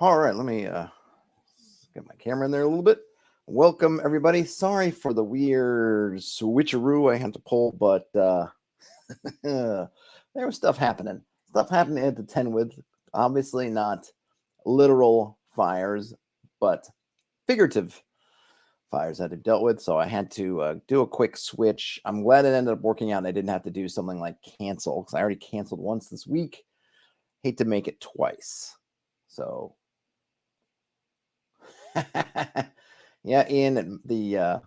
All right, let me get my camera in there a little bit. Welcome, everybody. Sorry for the weird switcheroo I had to pull, but there was stuff happening. Stuff happening at the 10 with. Obviously not literal fires, but figurative fires that I've dealt with. So I had to do a quick switch. I'm glad it ended up working out and I didn't have to do something like cancel, because I already canceled once this week. Hate to make it twice. So yeah, Ian, the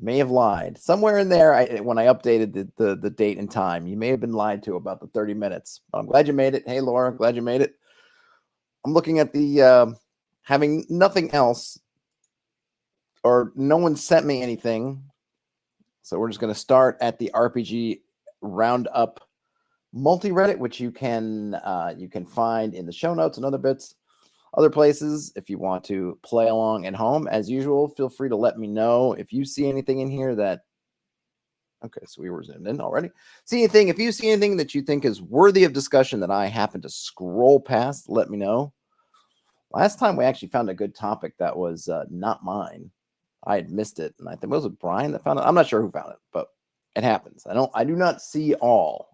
may have lied somewhere in there. When I updated the date and time, you may have been lied to about the 30 minutes. But I'm glad you made it. Hey, Laura, glad you made it. I'm looking at the having nothing else, or no one sent me anything. So we're just going to start at the RPG Roundup multi-Reddit, which you can find in the show notes and other places. If you want to play along at home, as usual, feel free to let me know if you see anything in here that. Okay, so we were zoomed in already. If you see anything that you think is worthy of discussion that I happen to scroll past, let me know. Last time we actually found a good topic that was not mine. I had missed it, and I think it was Brian that found it. I'm not sure who found it, but it happens. I do not see all.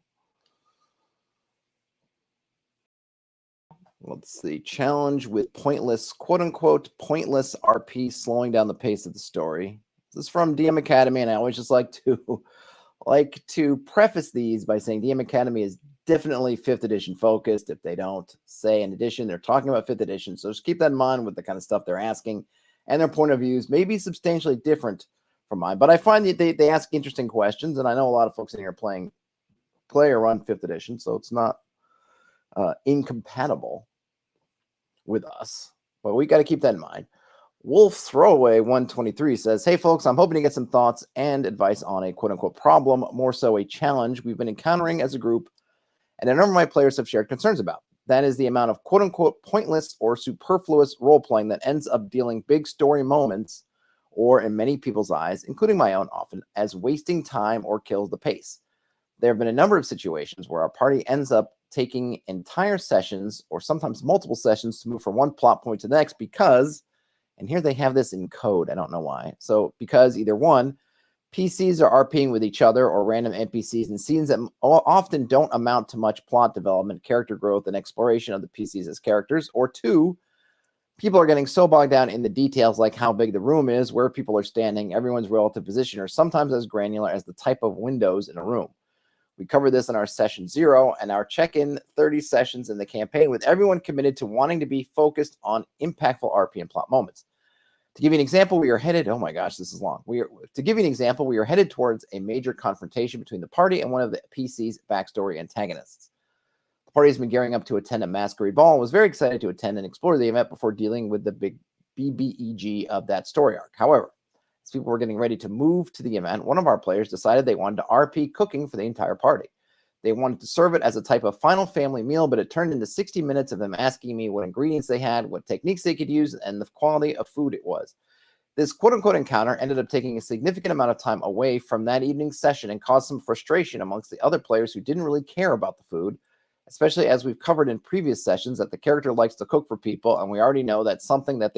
Let's see. Challenge with pointless, quote unquote, pointless RP, slowing down the pace of the story. This is from DM Academy, and I always just like to preface these by saying DM Academy is definitely 5th edition focused. If they don't say an edition, they're talking about 5th edition. So just keep that in mind with the kind of stuff they're asking, and their point of views may be substantially different from mine. But I find that they ask interesting questions, and I know a lot of folks in here play or run 5th edition, so it's not incompatible with us, but we got to keep that in mind. Wolf Throwaway 123 says, hey folks, I'm hoping to get some thoughts and advice on a quote unquote problem, more so a challenge we've been encountering as a group and a number of my players have shared concerns about. That is the amount of quote unquote pointless or superfluous role playing that ends up dealing big story moments, or in many people's eyes, including my own often, as wasting time or kills the pace. There have been a number of situations where our party ends up taking entire sessions or sometimes multiple sessions to move from one plot point to the next because, and here they have this in code, I don't know why. So because either one, PCs are RPing with each other or random NPCs in scenes that often don't amount to much plot development, character growth, and exploration of the PCs as characters, or two, people are getting so bogged down in the details like how big the room is, where people are standing, everyone's relative position, or sometimes as granular as the type of windows in a room. We covered this in our session 0 and our check-in 30 sessions in the campaign, with everyone committed to wanting to be focused on impactful RP and plot moments. To give you an example, we are headed, oh my gosh, this is long. To give you an example, we are headed towards a major confrontation between the party and one of the PC's backstory antagonists. The party has been gearing up to attend a masquerade ball and was very excited to attend and explore the event before dealing with the big BBEG of that story arc. However, as people were getting ready to move to the event, one of our players decided they wanted to RP cooking for the entire party. They wanted to serve it as a type of final family meal, but it turned into 60 minutes of them asking me what ingredients they had, what techniques they could use, and the quality of food it was. This quote-unquote encounter ended up taking a significant amount of time away from that evening's session and caused some frustration amongst the other players who didn't really care about the food, especially as we've covered in previous sessions that the character likes to cook for people, and we already know that's something that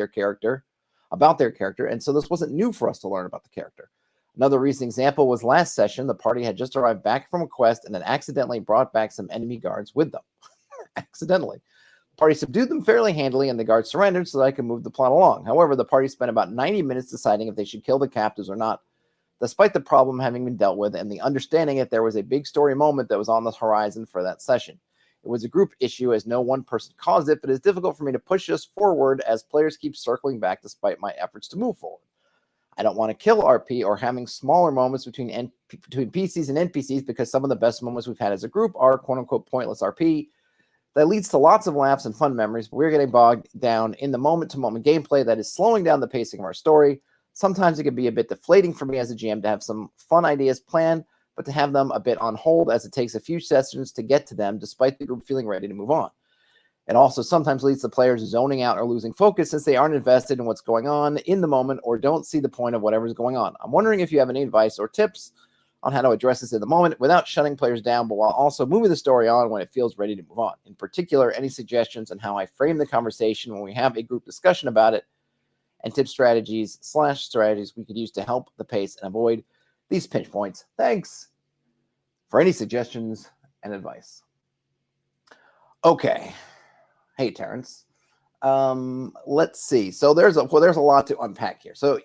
about their character, and so this wasn't new for us to learn about the character. Another recent example was last session. The party had just arrived back from a quest and had accidentally brought back some enemy guards with them. Accidentally. The party subdued them fairly handily, and the guards surrendered so that I could move the plot along. However, the party spent about 90 minutes deciding if they should kill the captives or not, despite the problem having been dealt with and the understanding that there was a big story moment that was on the horizon for that session. It was a group issue as no one person caused it, but it's difficult for me to push us forward as players keep circling back despite my efforts to move forward. I don't want to kill RP or having smaller moments between PCs and NPCs, because some of the best moments we've had as a group are quote-unquote pointless RP that leads to lots of laughs and fun memories, but we're getting bogged down in the moment-to-moment gameplay that is slowing down the pacing of our story. Sometimes it can be a bit deflating for me as a GM to have some fun ideas planned, but to have them a bit on hold as it takes a few sessions to get to them despite the group feeling ready to move on. It also sometimes leads to players zoning out or losing focus since they aren't invested in what's going on in the moment or don't see the point of whatever's going on. I'm wondering if you have any advice or tips on how to address this in the moment without shutting players down, but while also moving the story on when it feels ready to move on. In particular, any suggestions on how I frame the conversation when we have a group discussion about it, and tip strategies we could use to help the pace and avoid these pinch points. Thanks for any suggestions and advice. Okay. Hey, Terrence. Let's see. So there's a lot to unpack here. So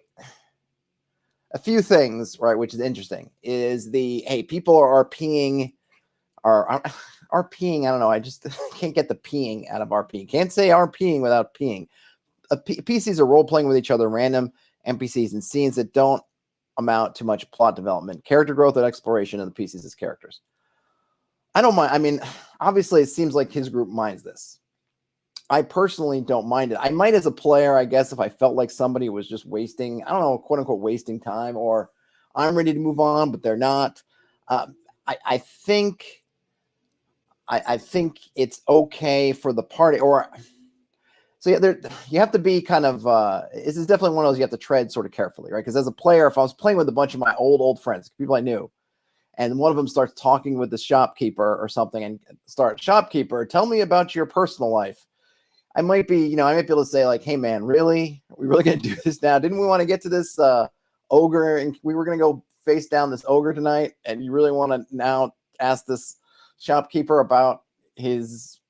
a few things, right, which is interesting, is people are RPing, RPing. I don't know. I just can't get the peeing out of RPing. Can't say RPing without peeing. PCs are role-playing with each other, random NPCs and scenes that don't amount to much plot development, character growth, and exploration of the PCs as characters. I don't mind. I mean, obviously, it seems like his group minds this. I personally don't mind it. I might as a player, I guess, if I felt like somebody was just wasting, I don't know, quote unquote, wasting time, or I'm ready to move on, but they're not. I think it's okay for the party, or so yeah, you have to be kind of. This is definitely one of those you have to tread sort of carefully, right? Because as a player, if I was playing with a bunch of my old friends, people I knew, and one of them starts talking with the shopkeeper or something, and shopkeeper, tell me about your personal life. I might be able to say like, hey man, really? Are we really going to do this now? Didn't we want to get to this ogre, and we were going to go face down this ogre tonight? And you really want to now ask this shopkeeper about his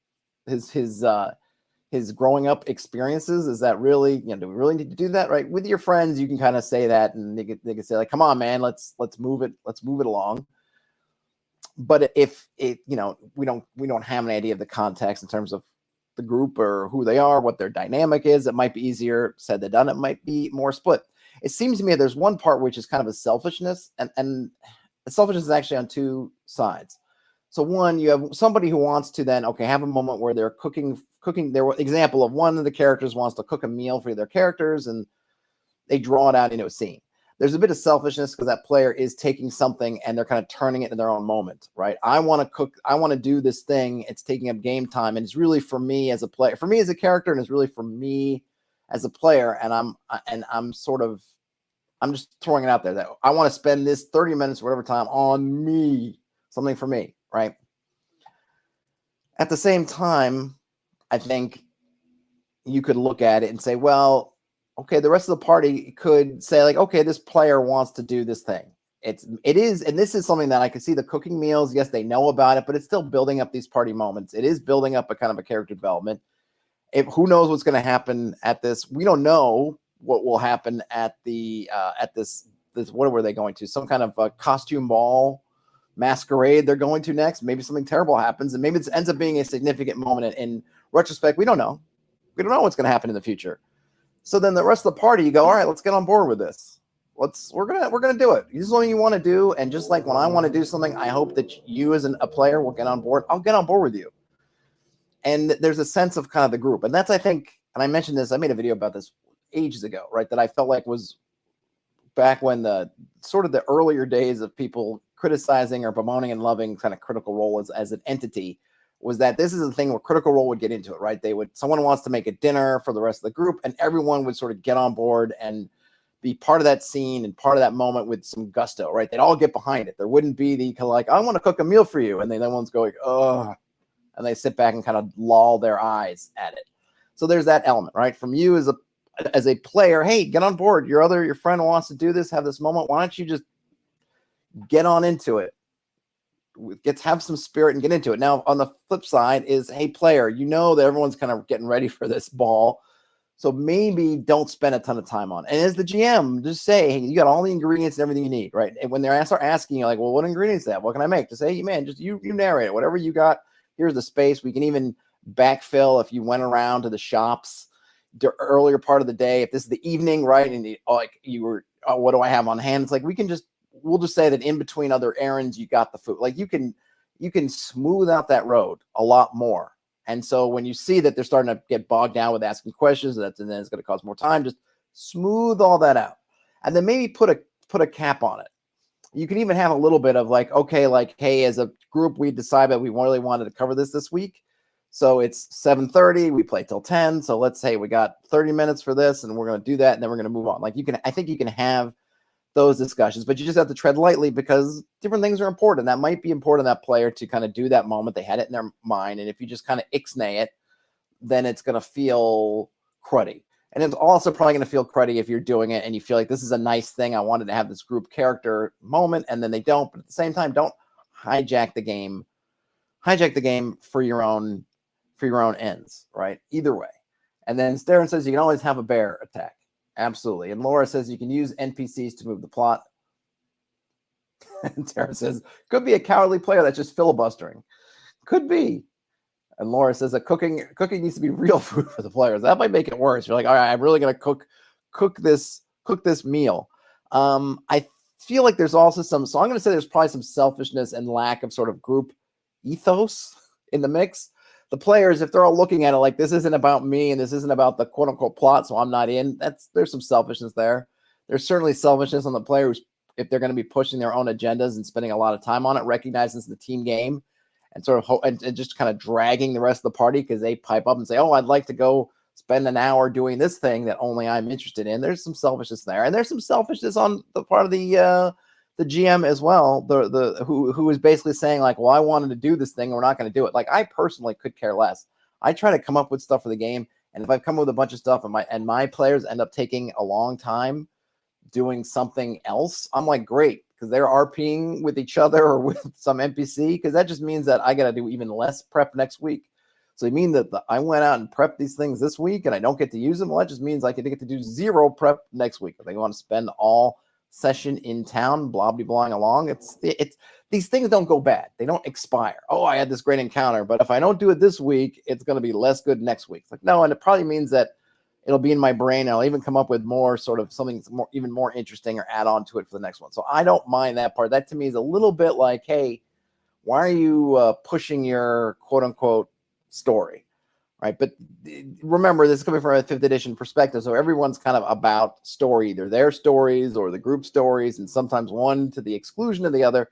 growing up experiences? Is that really, do we really need to do that? Right? With your friends, you can kind of say that, and they can say like, come on, man, let's move it along. But if we don't have an idea of the context in terms of the group or who they are, what their dynamic is, it might be easier said than done. It might be more split. It seems to me there's one part which is kind of a selfishness, and the selfishness is actually on two sides. So one, you have somebody who wants to then, have a moment where they're cooking their example of one of the characters wants to cook a meal for their characters, and they draw it out into a scene. There's a bit of selfishness because that player is taking something and they're kind of turning it in their own moment, right? I want to cook. I want to do this thing. It's taking up game time, and it's really for me as a player, for me as a character, and it's really for me as a player. And I'm just throwing it out there that I want to spend this 30 minutes or whatever time on me, something for me, right? At the same time, I think you could look at it and say, well, okay, the rest of the party could say like, okay, this player wants to do this thing. It is, and this is something that I can see the cooking meals. Yes, they know about it, but it's still building up these party moments. It is building up a kind of a character development. Who knows what's going to happen at this? We don't know what will happen at the at this. What were they going to? Some kind of a costume ball masquerade they're going to next. Maybe something terrible happens, and maybe it ends up being a significant moment. In retrospect, we don't know. We don't know what's going to happen in the future. So then the rest of the party, you go, all right, let's get on board with this. We're gonna do it. This is something you want to do, and just like when I want to do something, I hope that you as a player will get on board. I'll get on board with you. And there's a sense of kind of the group, and that's, I think, and I mentioned this. I made a video about this ages ago, right? That I felt like was back when the sort of the earlier days of people criticizing or bemoaning and loving kind of Critical Role as an entity. Was that this is the thing where Critical Role would get into it, right? Someone wants to make a dinner for the rest of the group, and everyone would sort of get on board and be part of that scene and part of that moment with some gusto, right? They'd all get behind it. There wouldn't be the kind of like, I want to cook a meal for you, and then everyone's going, oh, and they sit back and kind of loll their eyes at it. So there's that element, right? From you as a player, hey, get on board. Your friend wants to do this, have this moment. Why don't you just get on into it? Have some spirit and get into it. Now, on the flip side is, hey, player, that everyone's kind of getting ready for this ball. So maybe don't spend a ton of time on it. And as the GM, just say, hey, you got all the ingredients and everything you need, right? And when they start asking you, like, well, what ingredients do they have? What can I make? Just say, hey, man, just you narrate it. Whatever you got, here's the space. We can even backfill if you went around to the shops the earlier part of the day. If this is the evening, right? And what do I have on hand? It's like, we'll just say that in between other errands, you got the food. Like you can smooth out that road a lot more. And so when you see that they're starting to get bogged down with asking questions, and then it's going to cause more time, just smooth all that out. And then maybe put a cap on it. You can even have a little bit of like, okay, like, hey, as a group, we decided we really wanted to cover this week. So it's 7:30, we play till 10. So let's say we got 30 minutes for this, and we're going to do that, and then we're going to move on. Like I think you can have those discussions, but you just have to tread lightly because different things are important. That might be important to that player to kind of do that moment. They had it in their mind. And if you just kind of ixnay it, then it's going to feel cruddy. And it's also probably going to feel cruddy if you're doing it and you feel like this is a nice thing. I wanted to have this group character moment, and then they don't. But at the same time, don't hijack the game. Hijack the game for your own ends, right? Either way. And then Darren says you can always have a bear attack. Absolutely. And Laura says you can use NPCs to move the plot. And Darren says could be a cowardly player that's just filibustering. Could be. And Laura says that cooking needs to be real food for the players. That might make it worse. You're like, all right, I'm really gonna cook this meal. I feel like there's also some. So I'm gonna say there's probably some selfishness and lack of sort of group ethos in the mix. The players, if they're all looking at it like this isn't about me and this isn't about the quote unquote plot, so I'm not in. There's some selfishness there. There's certainly selfishness on the players if they're going to be pushing their own agendas and spending a lot of time on it, recognizing it's the team game. And sort of and just kind of dragging the rest of the party because they pipe up and say, "Oh, I'd like to go spend an hour doing this thing that only I'm interested in." There's some selfishness there, and there's some selfishness on the part of the GM as well. Who is basically saying like, "Well, I wanted to do this thing, and we're not going to do it." Like I personally could care less. I try to come up with stuff for the game, and if I come up with a bunch of stuff and my players end up taking a long time doing something else, I'm like, great. Because they're RPing with each other or with some NPC, because that just means that I got to do even less prep next week. So you mean that I went out and prepped these things this week and I don't get to use them? Well, that just means I get to do zero prep next week. If they want to spend all session in town, blah-blah-blah along, it's these things don't go bad. They don't expire. Oh, I had this great encounter, but if I don't do it this week, it's going to be less good next week. It's like, no, and it probably means that it'll be in my brain. I'll even come up with more sort of something even more interesting or add on to it for the next one. So I don't mind that part. That to me is a little bit like, hey, why are you pushing your quote unquote story, right? But remember, this is coming from a 5th edition perspective. So everyone's kind of about story, either their stories or the group stories, and sometimes one to the exclusion of the other.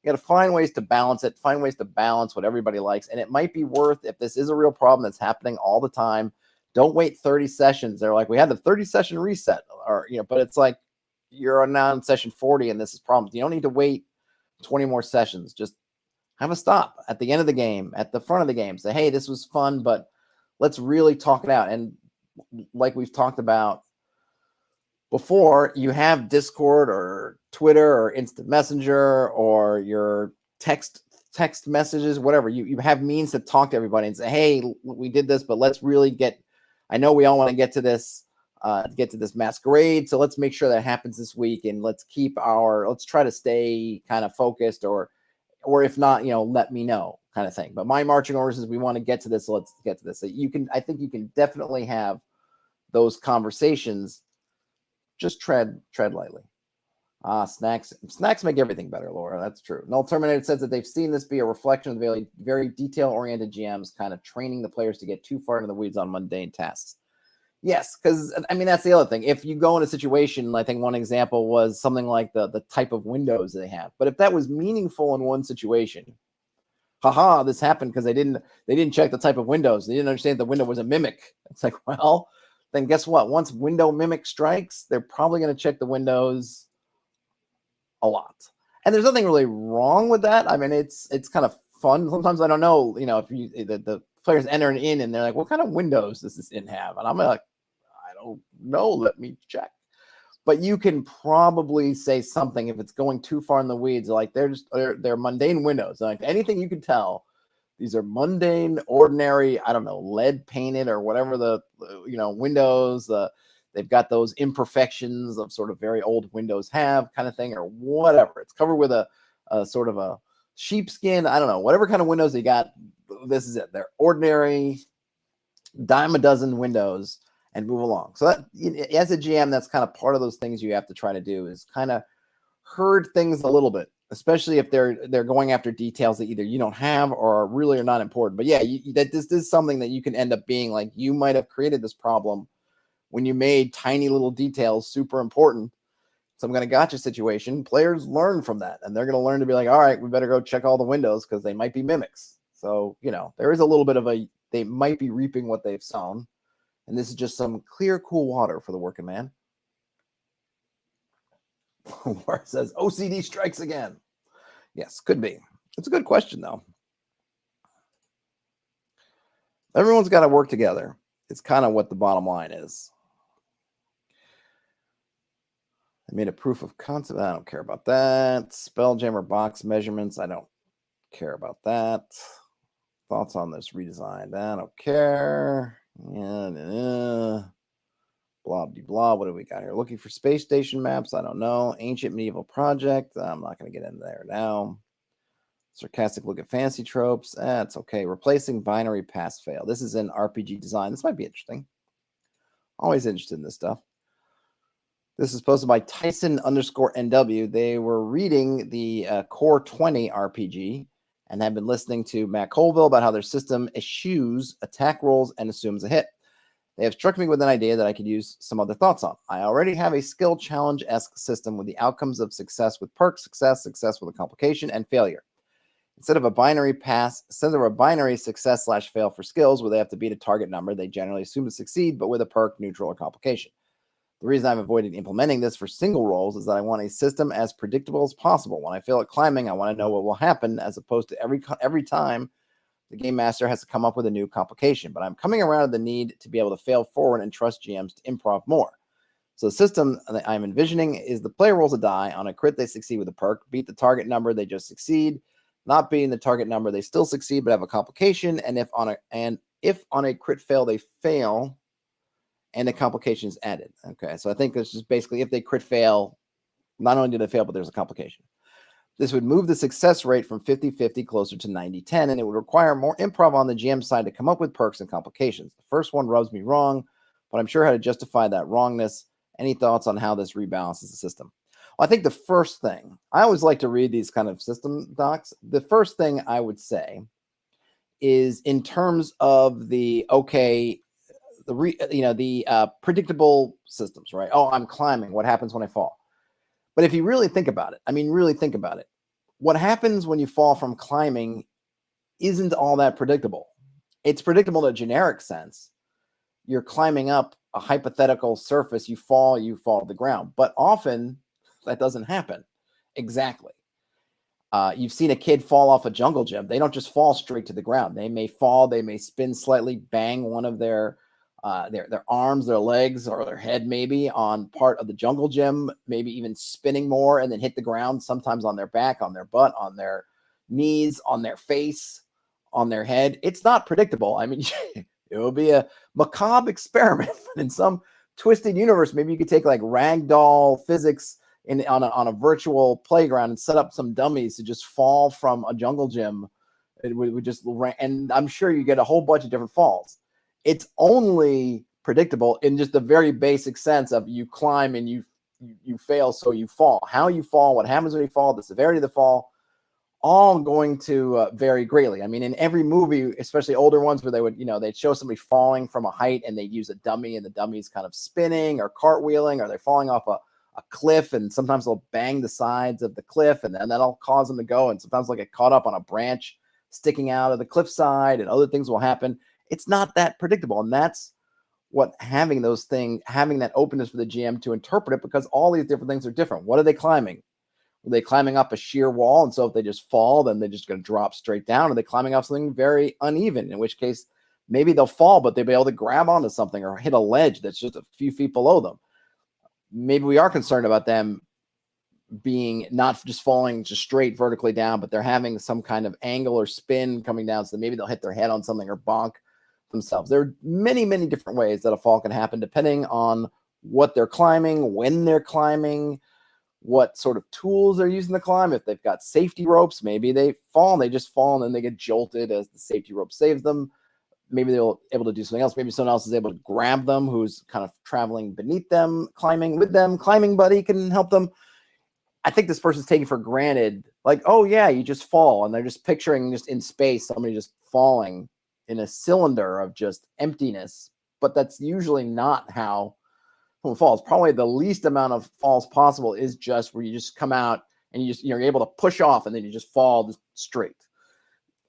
You got to find ways to balance it, find ways to balance what everybody likes. And it might be worth, if this is a real problem that's happening all the time, don't wait 30 sessions. They're like, we had the 30 session reset, or but it's like you're now in session 40 and this is problems. You don't need to wait 20 more sessions. Just have a stop at the end of the game, at the front of the game. Say, hey, this was fun, but let's really talk it out. And like we've talked about before, you have Discord or Twitter or Instant Messenger or your text messages, whatever. You have means to talk to everybody and say, hey, we did this, but let's really I know we all want to get to this masquerade, so let's make sure that happens this week, and let's try to stay kind of focused, or if not, let me know, kind of thing. But my marching orders is we want to get to this, so let's get to this. So I think you can definitely have those conversations. Just tread lightly. Snacks make everything better, Laura. That's true. Null Terminated says that they've seen this be a reflection of the very, very detail-oriented GMs kind of training the players to get too far into the weeds on mundane tasks. Yes, because, that's the other thing. If you go in a situation, I think one example was something like the type of windows they have. But if that was meaningful in one situation, this happened because they didn't check the type of windows. They didn't understand the window was a mimic. It's like, well, then guess what? Once window mimic strikes, they're probably going to check the windows a lot. And there's nothing really wrong with that. It's kind of fun. Sometimes I don't know, if the players enter in and they're like, what kind of windows does this inn have? And I'm like, I don't know. Let me check. But you can probably say something if it's going too far in the weeds. Like they're mundane windows. Like anything you can tell, these are mundane, ordinary, I don't know, lead painted or whatever the windows. They've got those imperfections of sort of very old windows have, kind of thing, or whatever. It's covered with a sort of a sheepskin. I don't know, whatever kind of windows they got. This is it. They're ordinary, dime a dozen windows, and move along. So that, as a GM, that's kind of part of those things you have to try to do, is kind of herd things a little bit, especially if they're going after details that either you don't have or really are not important. But yeah, this is something that you can end up being like, you might have created this problem when you made tiny little details super important. Some kind of gotcha situation. Players learn from that, and they're going to learn to be like, all right, we better go check all the windows because they might be mimics. So, there is a little bit of they might be reaping what they've sown. And this is just some clear, cool water for the working man. Where it says OCD strikes again. Yes, could be. It's a good question, though. Everyone's got to work together. It's kind of what the bottom line is. I made a proof of concept. I don't care about that. Spelljammer box measurements. I don't care about that. Thoughts on this redesign? I don't care. Yeah, blah, blah, blah. What do we got here? Looking for space station maps. I don't know. Ancient medieval project. I'm not going to get into there now. Sarcastic look at fantasy tropes. That's okay. Replacing binary pass fail. This is in RPG design. This might be interesting. Always interested in this stuff. This is posted by Tyson_NW. They were reading the Core 20 RPG and have been listening to Matt Colville about how their system eschews attack rolls and assumes a hit. They have struck me with an idea that I could use some other thoughts on. I already have a skill challenge-esque system with the outcomes of success with perks, success with a complication, and failure. Instead of a binary success/fail for skills where they have to beat a target number, they generally assume to succeed, but with a perk, neutral, or complication. The reason I've avoided implementing this for single rolls is that I want a system as predictable as possible. When I fail at climbing, I want to know what will happen, as opposed to every time the game master has to come up with a new complication. But I'm coming around to the need to be able to fail forward and trust GMs to improv more. So the system that I'm envisioning is the player rolls a die. On a crit, they succeed with a perk. Beat the target number, they just succeed. Not beating the target number, they still succeed but have a complication. And if on a crit fail, they fail, and a complication is added. Okay, so I think this is basically if they crit fail, not only do they fail, but there's a complication. This would move the success rate from 50-50 closer to 90-10, and it would require more improv on the GM side to come up with perks and complications. The first one rubs me wrong, but I'm sure how to justify that wrongness. Any thoughts on how this rebalances the system? Well, I think the first thing, I always like to read these kind of system docs. The first thing I would say is in terms of the, predictable systems, right? Oh, I'm climbing. What happens when I fall? But if you really think about it, what happens when you fall from climbing isn't all that predictable. It's predictable in a generic sense. You're climbing up a hypothetical surface, you fall to the ground. But often that doesn't happen exactly. You've seen a kid fall off a jungle gym. They don't just fall straight to the ground. They may fall, they may spin slightly, bang one of their arms, their legs, or their head maybe on part of the jungle gym, maybe even spinning more and then hit the ground, sometimes on their back, on their butt, on their knees, on their face, on their head. It's not predictable. I mean, it will be a macabre experiment in some twisted universe. Maybe you could take like ragdoll physics on a virtual playground and set up some dummies to just fall from a jungle gym. It would just, and I'm sure you get a whole bunch of different falls. It's only predictable in just the very basic sense of you climb and you fail, so you fall. How you fall, what happens when you fall, the severity of the fall, all going to vary greatly. I mean, in every movie, especially older ones where they would, they'd show somebody falling from a height and they'd use a dummy and the dummy's kind of spinning or cartwheeling, or they're falling off a cliff, and sometimes they'll bang the sides of the cliff and that'll cause them to go. And sometimes they'll get caught up on a branch sticking out of the cliffside and other things will happen. It's not that predictable. And that's what having that openness for the GM to interpret it, because all these different things are different. What are they climbing? Are they climbing up a sheer wall? And so if they just fall, then they're just going to drop straight down. Are they climbing up something very uneven? In which case, maybe they'll fall, but they'll be able to grab onto something or hit a ledge that's just a few feet below them. Maybe we are concerned about them being not just falling just straight vertically down, but they're having some kind of angle or spin coming down. So maybe they'll hit their head on something or bonk themselves. There are many, many different ways that a fall can happen depending on what they're climbing, when they're climbing, what sort of tools they're using to climb. If they've got safety ropes, maybe they fall and they just fall and then they get jolted as the safety rope saves them. Maybe they're able to do something else. Maybe someone else is able to grab them who's kind of traveling beneath them, climbing with them. Climbing buddy can help them. I think this person's taking for granted, like, oh yeah, you just fall. And they're just picturing just in space, somebody just falling in a cylinder of just emptiness. But that's usually not how someone falls. Probably the least amount of falls possible is just where you just come out and you're able to push off and then you just fall just straight.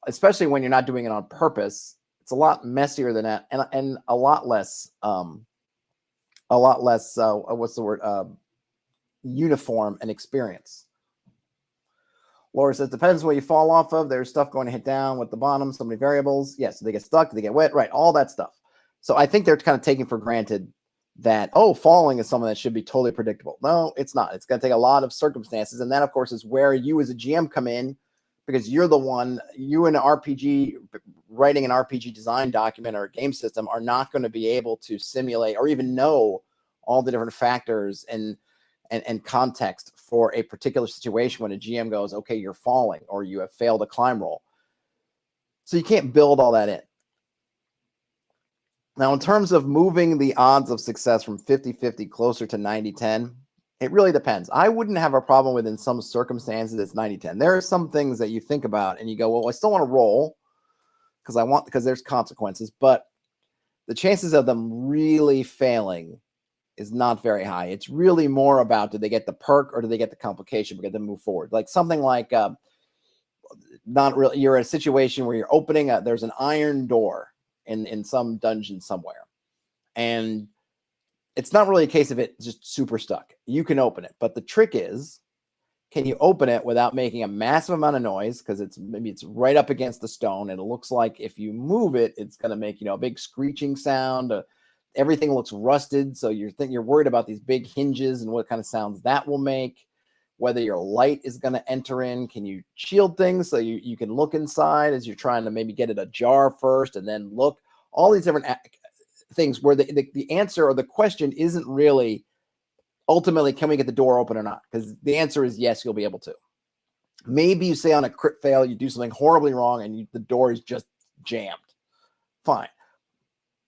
Especially when you're not doing it on purpose. It's a lot messier than that, and a lot less. What's the word? uniform an experience. Laura says, depends where you fall off of. There's stuff going to hit down with the bottom, so many variables. Yes, so they get stuck, they get wet, right, all that stuff. So I think they're kind of taking for granted that, oh, falling is something that should be totally predictable. No, it's not. It's going to take a lot of circumstances. And that, of course, is where you as a GM come in, because you're the one, you in an RPG, writing an RPG design document or a game system are not going to be able to simulate or even know all the different factors and context for a particular situation when a GM goes, okay, you're falling or you have failed a climb roll. So you can't build all that in. Now, in terms of moving the odds of success from 50-50 closer to 90-10, it really depends. I wouldn't have a problem with, in some circumstances, it's 90-10. There are some things that you think about and you go, well, I still want to roll because there's consequences, but the chances of them really failing is not very high. It's really more about, do they get the perk or do they get the complication because they move forward? Like something like not really, you're in a situation where you're opening there's an iron door in some dungeon somewhere, and it's not really a case of it just super stuck. You can open it, but the trick is, can you open it without making a massive amount of noise? Because maybe it's right up against the stone, and it looks like if you move it, it's going to make a big screeching sound. Everything looks rusted, so you're worried about these big hinges and what kind of sounds that will make. Whether your light is going to enter in, can you shield things so you can look inside as you're trying to maybe get it ajar first and then look? All these different things where the answer or the question isn't really ultimately, can we get the door open or not? Because the answer is yes, you'll be able to. Maybe you say on a crit fail, you do something horribly wrong and the door is just jammed. Fine.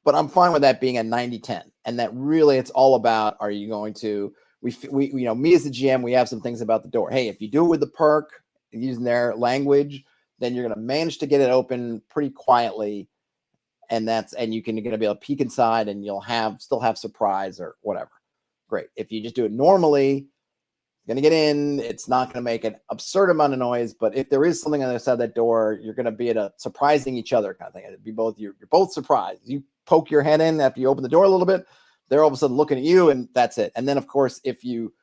But I'm fine with that being a 90-10. And that really it's all about, are you going to, me as the GM, we have some things about the door. Hey, if you do it with the perk, using their language, then you're going to manage to get it open pretty quietly. And you're going to be able to peek inside and you'll still have surprise or whatever. Great. If you just do it normally, you're going to get in. It's not going to make an absurd amount of noise. But if there is something on the other side of that door, you're going to be at a surprising each other kind of thing. It'd be you're both surprised. You poke your head in after you open the door a little bit. They're all of a sudden looking at you, and that's it. And then, of course, if you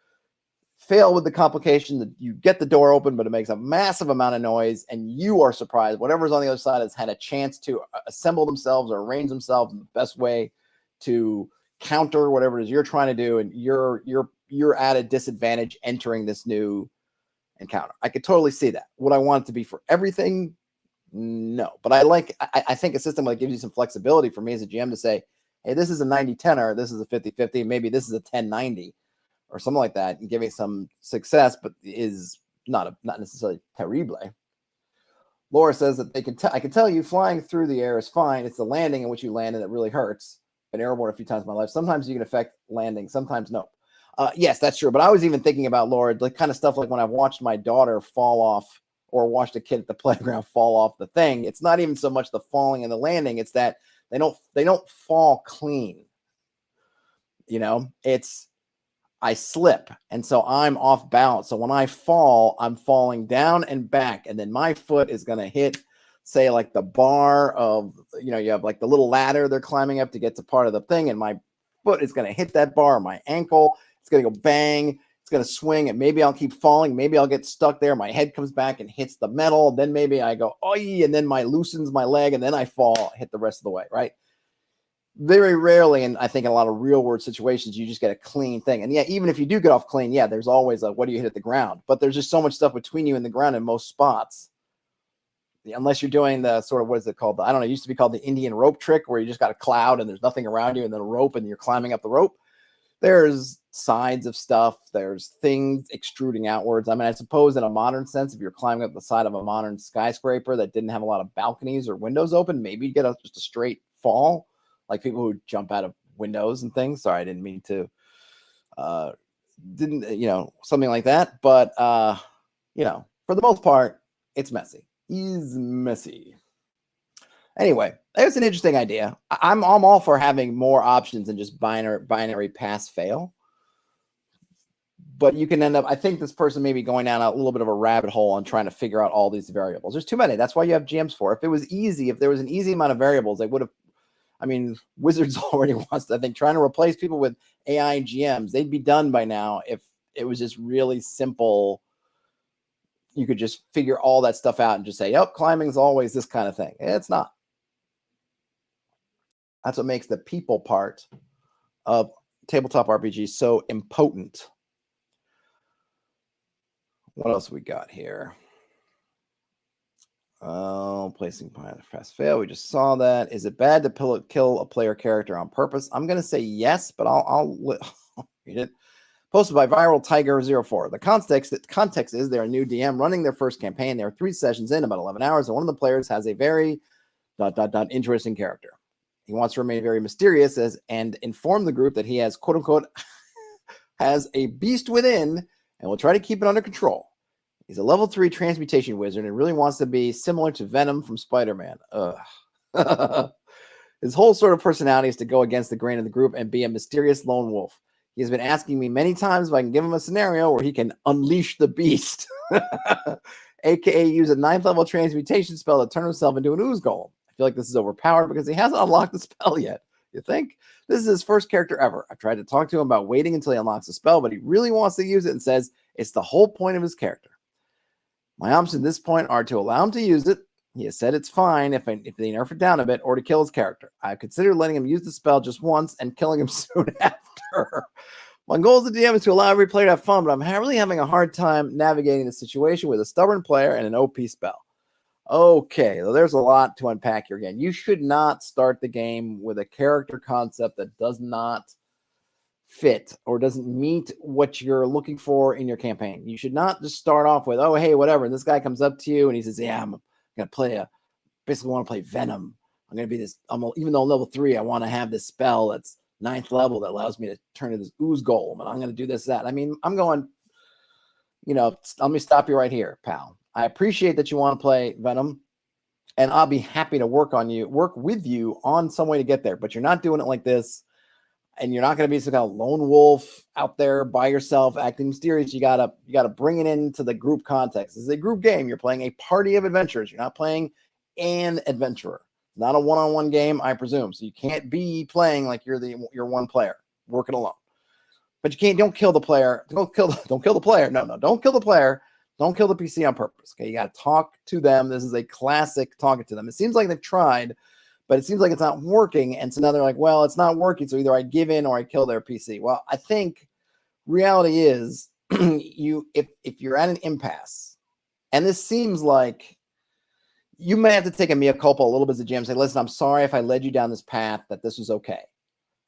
fail with the complication, that you get the door open, but it makes a massive amount of noise, and you are surprised. Whatever's on the other side has had a chance to assemble themselves or arrange themselves in the best way to counter whatever it is you're trying to do, and you're at a disadvantage entering this new encounter. I could totally see that. Would I want it to be for everything? No, but I think a system that gives you some flexibility for me as a GM to say, hey, this is a 90-10 or this is a 50-50, maybe this is a 10-90 or something like that, and giving some success, but is not necessarily terrible. Laura says that I can tell you flying through the air is fine. It's the landing in which you land and it really hurts. Been airborne a few times in my life. Sometimes you can affect landing, sometimes no. Yes, that's true. But I was even thinking about, Laura, the kind of stuff like when I watched my daughter fall off or watched a kid at the playground fall off the thing. It's not even so much the falling and the landing. It's that they don't fall clean. It's I slip. And so I'm off balance. So when I fall, I'm falling down and back. And then my foot is going to hit, say, like the bar of, you have like the little ladder they're climbing up to get to part of the thing. And my foot is going to hit that bar, my ankle. It's going to go bang. It's going to swing. And maybe I'll keep falling. Maybe I'll get stuck there. My head comes back and hits the metal. Then maybe I go, oh, and then loosens my leg. And then I fall, hit the rest of the way, right? Very rarely, and I think in a lot of real world situations, you just get a clean thing. And yeah, even if you do get off clean, yeah, there's always what do you hit at the ground? But there's just so much stuff between you and the ground in most spots. Unless you're doing the sort of, what is it called? I don't know, it used to be called the Indian rope trick, where you just got a cloud and there's nothing around you and then a rope and you're climbing up the rope. There's sides of stuff. There's things extruding outwards. I mean, I suppose in a modern sense, if you're climbing up the side of a modern skyscraper that didn't have a lot of balconies or windows open, maybe you get just a straight fall. Like people who jump out of windows and things. Sorry, I didn't mean to, something like that. But, for the most part, it's messy. It's messy. Anyway, it's an interesting idea. I'm all for having more options than just binary pass fail. But you can end up, I think this person may be going down a little bit of a rabbit hole on trying to figure out all these variables. There's too many. That's why you have GMs for. If it was easy, if there was an easy amount of variables, they would have, Wizards already wants to, I think, trying to replace people with AI GMs. They'd be done by now if it was just really simple. You could just figure all that stuff out and just say, "Yep, climbing is always this kind of thing." It's not. That's what makes the people part of tabletop RPG so impotent. What else we got here? Placing fast fail. We just saw that. Is it bad to kill a player character on purpose? I'm going to say yes, but I'll read it. Posted by Viral Tiger 04. The context is they're a new DM running their first campaign. There are 3 sessions in, about 11 hours, and one of the players has a very ... interesting character. He wants to remain very mysterious and inform the group that he has, quote unquote, has a beast within and will try to keep it under control. He's a level 3 transmutation wizard and really wants to be similar to Venom from Spider-Man. His whole sort of personality is to go against the grain of the group and be a mysterious lone wolf. He has been asking me many times if I can give him a scenario where he can unleash the beast, aka use a 9th level transmutation spell to turn himself into an ooze golem. I feel like this is overpowered because he hasn't unlocked the spell yet. You think? This is his first character ever. I've tried to talk to him about waiting until he unlocks the spell, but he really wants to use it and says it's the whole point of his character. My options at this point are to allow him to use it. He has said it's fine if they nerf it down a bit, or to kill his character. I considered letting him use the spell just once and killing him soon after. My goal as the DM is to allow every player to have fun, but I'm really having a hard time navigating the situation with a stubborn player and an OP spell. Okay, well, there's a lot to unpack here again. You should not start the game with a character concept that does not fit or doesn't meet what you're looking for in your campaign. You should not just start off with, oh, hey, whatever. And this guy comes up to you and he says, yeah, I'm going to play basically want to play Venom. I'm going to be this, even though I'm level 3, I want to have this spell that's 9th level that allows me to turn into this ooze golem. And I'm going to do this, that. I mean, I'm going, let me stop you right here, pal. I appreciate that you want to play Venom, and I'll be happy to work with you on some way to get there, but you're not doing it like this. And you're not going to be some kind of lone wolf out there by yourself acting mysterious. You gotta bring it into the group context. This is a group game. You're playing a party of adventurers. You're not playing an adventurer. Not a one-on-one game, I presume. So you can't be playing like you're one player working alone. But don't kill the player. Don't kill the player. No, don't kill the player. Don't kill the PC on purpose. Okay, you got to talk to them. This is a classic talking to them. It seems like they've tried, but it seems like it's not working. And so now they're like, well, it's not working. So either I give in or I kill their PC. Well, I think reality is if you're at an impasse, and this seems like you may have to take a mea culpa a little bit as a GM and say, listen, I'm sorry if I led you down this path, that this was okay.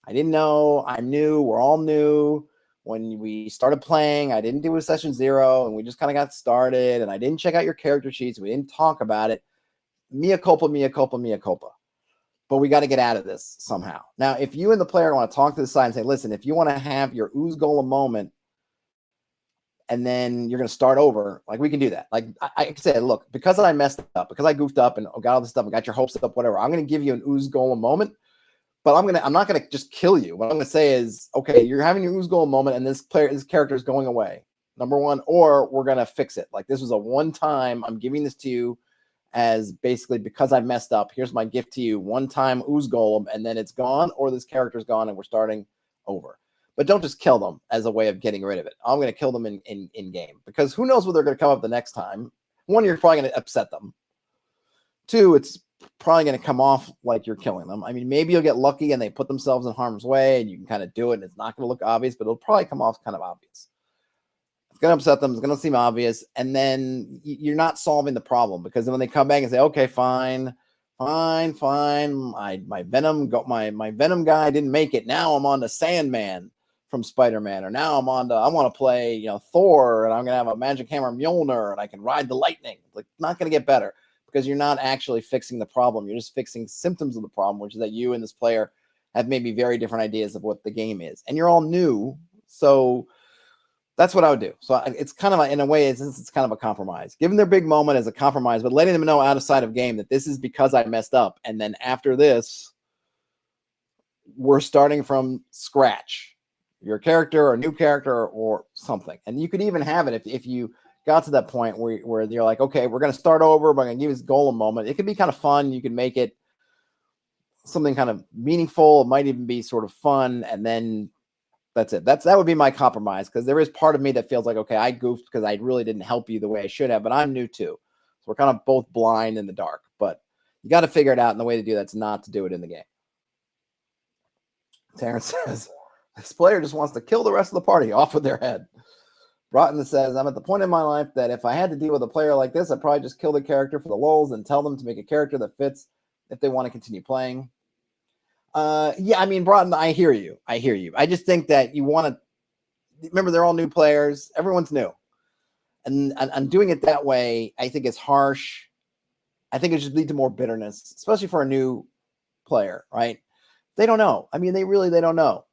I didn't know. I knew. We're all new. When we started playing, I didn't do a session 0, and we just kind of got started, and I didn't check out your character sheets. We didn't talk about it. Mea culpa, mea culpa, mea culpa. But we got to get out of this somehow. Now, if you and the player want to talk to the side and say, listen, if you want to have your ooze golem moment and then you're going to start over, like we can do that. Like I said, look, because I messed up, because I goofed up and got all this stuff and got your hopes up, whatever, I'm going to give you an ooze golem moment, but I'm not going to just kill you. What I'm going to say is, okay, you're having your ooze golem moment and this character is going away, number one, or we're going to fix it. Like this was a one-time, I'm giving this to you as basically because I messed up, here's my gift to you, one-time ooze golem, and then it's gone, or this character's gone and we're starting over. But don't just kill them as a way of getting rid of it. I'm going to kill them in game, because who knows what they're going to come up the next time. One, you're probably going to upset them. Two, it's probably going to come off like you're killing them. I mean, maybe you'll get lucky and they put themselves in harm's way and you can kind of do it and it's not going to look obvious, but it'll probably come off kind of obvious. It's going to upset them. It's going to seem obvious. And then you're not solving the problem, because then when they come back and say, okay, fine. My Venom guy didn't make it. Now I'm on to Sandman from Spider-Man, or now I want to play, Thor, and I'm going to have a magic hammer Mjolnir and I can ride the lightning. Like, not going to get better, because you're not actually fixing the problem. You're just fixing symptoms of the problem, which is that you and this player have maybe very different ideas of what the game is. And you're all new. So that's what I would do. So it's kind of, in a way, it's kind of a compromise. Giving their big moment as a compromise, but letting them know outside of game that this is because I messed up. And then after this, we're starting from scratch. Your character or new character or something. And you could even have it if you got to that point where you're like, okay, we're going to start over, but I'm going to give this golem moment. It could be kind of fun. You can make it something kind of meaningful. It might even be sort of fun. And then That's it. That would be my compromise, because there is part of me that feels like, okay, I goofed because I really didn't help you the way I should have, but I'm new too. So we're kind of both blind in the dark, but you got to figure it out. And the way to do that's not to do it in the game. Terrence says, this player just wants to kill the rest of the party off with their head. Broughton says, I'm at the point in my life that if I had to deal with a player like this, I'd probably just kill the character for the lulz and tell them to make a character that fits if they want to continue playing. Yeah, I mean, Broughton, I hear you. I just think that you want to remember they're all new players. Everyone's new. And doing it that way, I think it's harsh. I think it should lead to more bitterness, especially for a new player, right? They don't know. I mean, they don't know.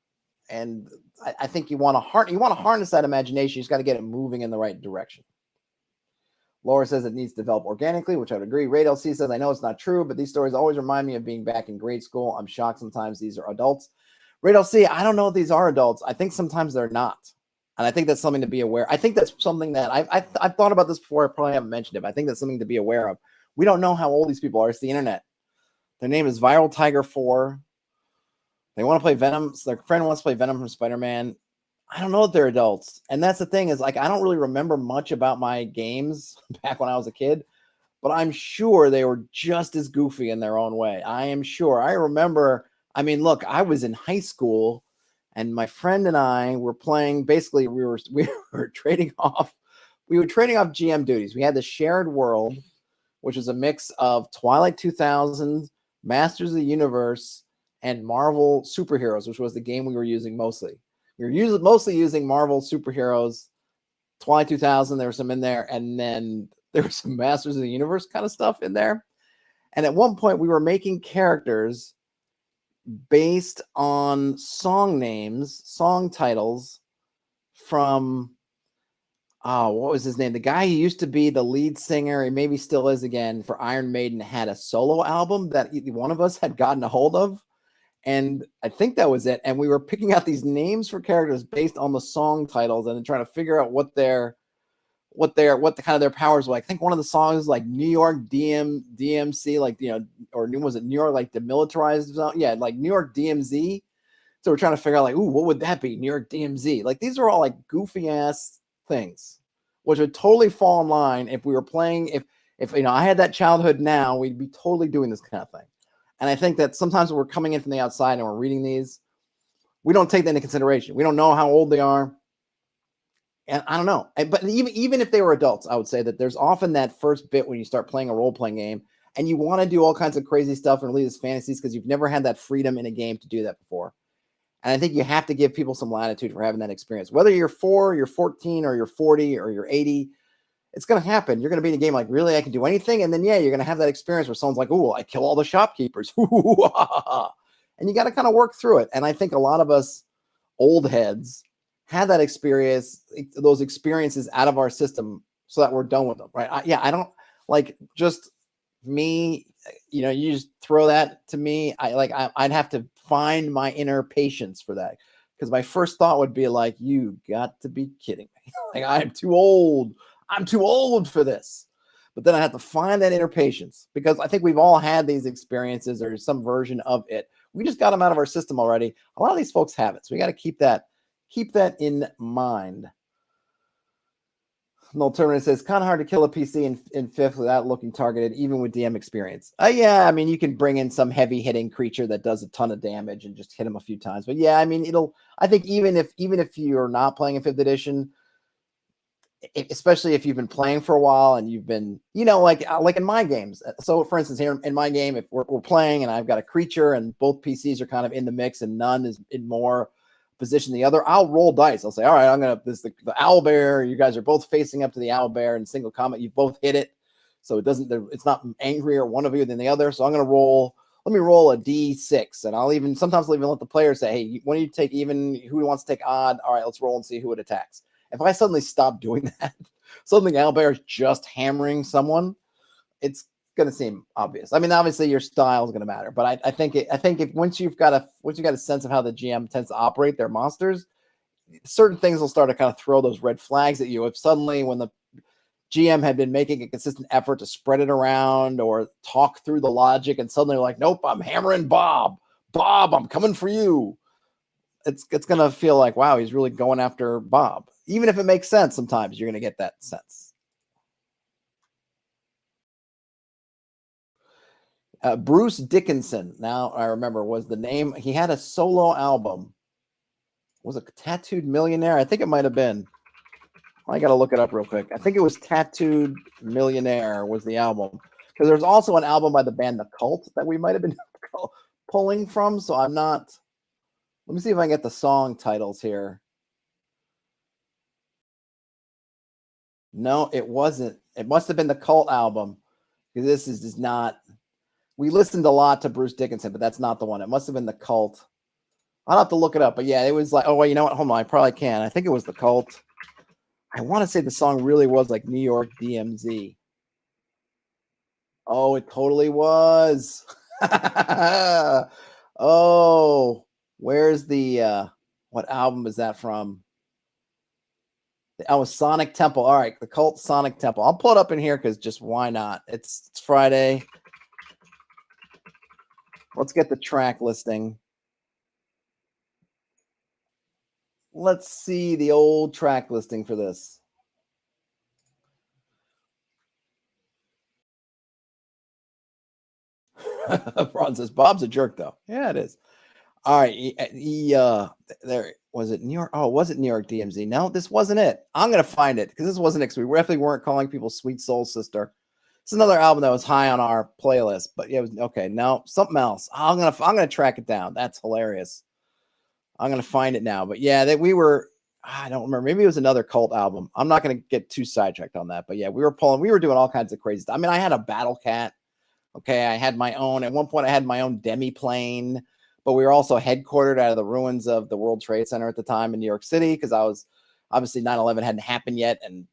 And I think you want to harness that imagination. You just got to get it moving in the right direction. Laura says it needs to develop organically, which I would agree. Ray LC says, I know it's not true, but these stories always remind me of being back in grade school. I'm shocked sometimes these are adults. Ray LC, I don't know if these are adults. I think sometimes they're not. And I think that's something to be aware. I think that's something that I've thought about this before. I probably haven't mentioned it, but I think that's something to be aware of. We don't know how old these people are. It's the internet. Their name is Viral Tiger 4. They want to play Venom. So their friend wants to play Venom from Spider-Man. I don't know if they're adults. And that's the thing is, like, I don't really remember much about my games back when I was a kid, but I'm sure they were just as goofy in their own way. I am sure. I remember, I mean, look, I was in high school and my friend and I were playing, basically we were trading off GM duties. We had the shared world, which is a mix of Twilight 2000, Masters of the Universe, and Marvel Superheroes, which was the game we were using mostly. We were mostly using Marvel Superheroes, Twilight 2000. There was some in there, and then there was some Masters of the Universe kind of stuff in there. And at one point, we were making characters based on song names, song titles from, what was his name? The guy who used to be the lead singer, he maybe still is again, for Iron Maiden, had a solo album that one of us had gotten a hold of. And I think that was it. And we were picking out these names for characters based on the song titles and then trying to figure out what the kind of their powers were. I think one of the songs like New York DMC, like, you know, or was it New York, like demilitarized zone? Yeah, like New York DMZ. So we're trying to figure out, like, ooh, what would that be? New York DMZ. Like, these are all like goofy ass things, which would totally fall in line if we were playing. If you know, I had that childhood now, we'd be totally doing this kind of thing. And I think that sometimes when we're coming in from the outside and we're reading these, we don't take that into consideration. We don't know how old they are. And I don't know. But even if they were adults, I would say that there's often that first bit when you start playing a role-playing game and you want to do all kinds of crazy stuff and relive fantasies because you've never had that freedom in a game to do that before. And I think you have to give people some latitude for having that experience. Whether you're 4, you're 14, or you're 40, or you're 80, it's going to happen. You're going to be in a game like, really, I can do anything? And then, yeah, you're going to have that experience where someone's like, oh, I kill all the shopkeepers. And you got to kind of work through it. And I think a lot of us old heads had that experience, those experiences out of our system so that we're done with them, right? I don't like just me, you know, you just throw that to me. I'd have to find my inner patience for that. Because my first thought would be like, you got to be kidding me. Like, I'm too old for this. But then I have to find that inner patience because I think we've all had these experiences or some version of it. We just got them out of our system already. A lot of these folks have it. So we got to keep that in mind. Null Terminator says, kind of hard to kill a PC in 5th without looking targeted, even with DM experience. Yeah, I mean, you can bring in some heavy hitting creature that does a ton of damage and just hit him a few times. But yeah, I mean, I think even if you're not playing in 5th edition, especially if you've been playing for a while and you've been, you know, like in my games. So for instance, here in my game, if we're playing and I've got a creature and both PCs are kind of in the mix and none is in more position than the other, I'll roll dice. I'll say, all right, the owlbear, you guys are both facing up to the owlbear in single combat. You both hit it. So it's not angrier one of you than the other. So let me roll a D6 and I'll sometimes let the player say, hey, when you take even, who wants to take odd? All right, let's roll and see who it attacks. If I suddenly stop doing that, suddenly owlbear is just hammering someone, it's going to seem obvious. I mean, obviously your style is going to matter, but I think if once you've got a sense of how the GM tends to operate their monsters, certain things will start to kind of throw those red flags at you. If suddenly when the GM had been making a consistent effort to spread it around or talk through the logic, and suddenly like, nope, I'm hammering Bob, I'm coming for you. it's gonna feel like, wow, he's really going after Bob. Even if it makes sense, sometimes you're gonna get that sense. Bruce Dickinson, now I remember, was the name. He had a solo album. Was it Tattooed Millionaire? I think it might have been. I got to look it up real quick. I think it was Tattooed Millionaire was the album. Because there's also an album by the band The Cult that we might have been pulling from. So I'm not. Let me see if I can get the song titles here. No, it wasn't. It must have been the Cult album. Because this is just not. We listened a lot to Bruce Dickinson, but that's not the one. It must have been the Cult. I'll have to look it up. But yeah, it was like, oh, well, you know what? Hold on. I probably can. I think it was the Cult. I want to say the song really was like New York DMZ. Oh, it totally was. Oh, where's the what album is that from? Oh, Sonic Temple. All right, the Cult Sonic Temple. I'll pull it up in here because just why not? It's Friday. Let's get the track listing. Let's see the old track listing for this. Ron says Bob's a jerk, though. Yeah, it is. All right, he there was it New York. Oh, was it New York DMZ? No, this wasn't it. I'm gonna find it because this wasn't it. We definitely weren't calling people Sweet Soul Sister. It's another album that was high on our playlist, but yeah, it was okay. No, something else. I'm gonna track it down. That's hilarious. I'm gonna find it now. But yeah, that we were. I don't remember. Maybe it was another Cult album. I'm not gonna get too sidetracked on that. But yeah, we were doing all kinds of crazy stuff. I mean, I had a Battle Cat. Okay, I had my own. At one point, I had my own demi plane, but we were also headquartered out of the ruins of the World Trade Center at the time in New York City because I was obviously 9/11 hadn't happened yet, and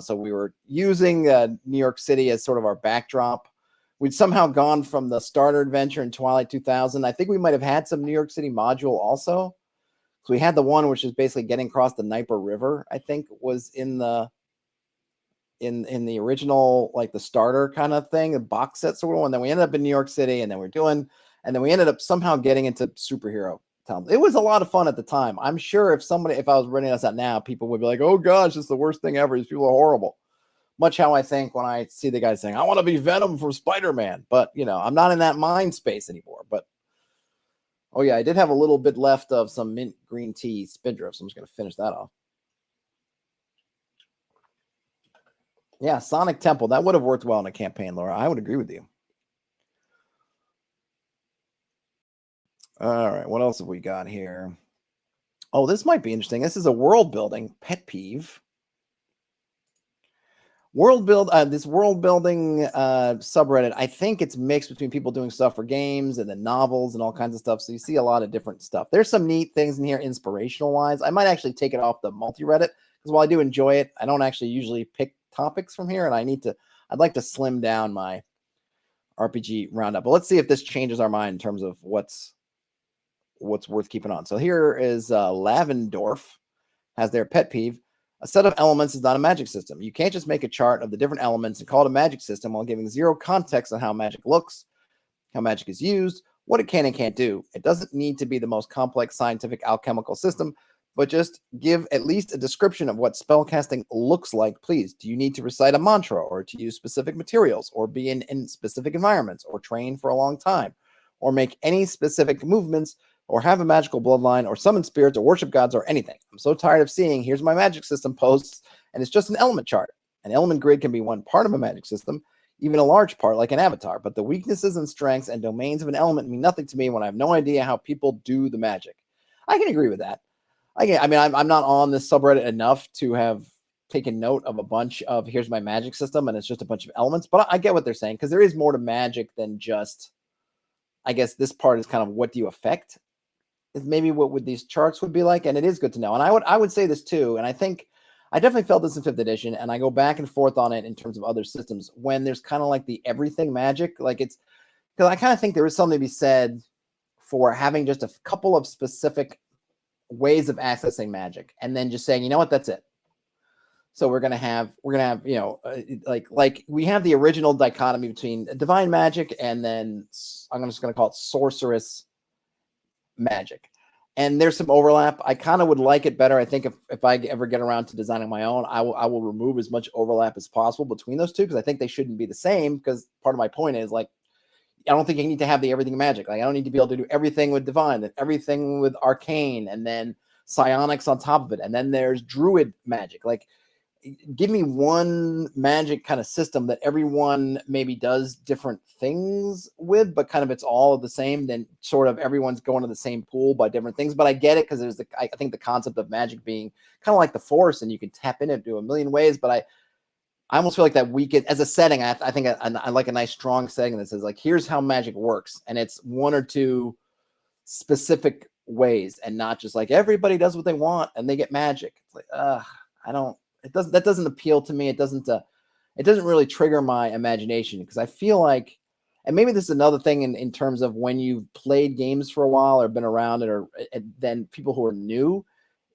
so we were using New York City as sort of our backdrop. We'd somehow gone from the starter adventure in Twilight 2000. I think we might have had some New York City module also. So we had the one which is basically getting across the Dnieper River. I think was in the the original, like the starter kind of thing, the box set sort of one. Then we ended up in New York City, and then we ended up somehow getting into superhero town. It was a lot of fun at the time. I'm sure if I was running us out now, people would be like, oh gosh, it's the worst thing ever. These people are horrible. Much how I think when I see the guy saying, I want to be Venom from Spider-Man, but I'm not in that mind space anymore. But oh yeah, I did have a little bit left of some mint green tea Spindrift, so I'm just going to finish that off. Yeah, Sonic Temple. That would have worked well in a campaign, Laura. I would agree with you. All right, what else have we got here? Oh, this might be interesting. This is a world building pet peeve. This world building subreddit. I think it's mixed between people doing stuff for games and then novels and all kinds of stuff. So you see a lot of different stuff. There's some neat things in here, inspirational wise. I might actually take it off the multi-Reddit because while I do enjoy it, I don't actually usually pick topics from here, and I'd like to slim down my RPG roundup. But let's see if this changes our mind in terms of what's worth keeping on. So here is Lavendorf has their pet peeve. A set of elements is not a magic system. You can't just make a chart of the different elements and call it a magic system while giving zero context on how magic looks, how magic is used, what it can and can't do. It doesn't need to be the most complex scientific alchemical system, but just give at least a description of what spellcasting looks like, please. Do you need to recite a mantra or to use specific materials or be in specific environments or train for a long time or make any specific movements or have a magical bloodline or summon spirits or worship gods or anything? I'm so tired of seeing here's my magic system posts and it's just an element chart. An element grid can be one part of a magic system, even a large part like an avatar, but the weaknesses and strengths and domains of an element mean nothing to me when I have no idea how people do the magic. I can agree with that. I'm not on this subreddit enough to have taken note of a bunch of here's my magic system and it's just a bunch of elements, but I get what they're saying because there is more to magic than just, I guess this part is kind of what do you affect is maybe what would these charts would be like, and it is good to know. And I would say this too, and I think I definitely felt this in 5th edition, and I go back and forth on it in terms of other systems when there's kind of like the everything magic, like it's because I kind of think there is something to be said for having just a couple of specific ways of accessing magic and then just saying, you know what, that's it. So we're gonna have like we have the original dichotomy between divine magic and then I'm just gonna call it sorceress magic. and there's some overlap. I kind of would like it better. I think if I ever get around to designing my own, I will remove as much overlap as possible between those two, because I think they shouldn't be the same. Because part of my point is, like, I don't think you need to have the everything magic. Like, I don't need to be able to do everything with divine, and everything with arcane, and then psionics on top of it, and then there's druid magic. Like, give me one magic kind of system that everyone maybe does different things with, but kind of it's all the same. Then sort of everyone's going to the same pool by different things. But I get it, because I think the concept of magic being kind of like the Force, and you can tap into a million ways. But I almost feel like that we could, as a setting, I think I like a nice strong setting that says, like, here's how magic works, and it's one or two specific ways, and not just like everybody does what they want and they get magic. It's like, I don't. That doesn't appeal to me. It doesn't really trigger my imagination, because I feel like, and maybe this is another thing in terms of when you've played games for a while or been around it, or then people who are new,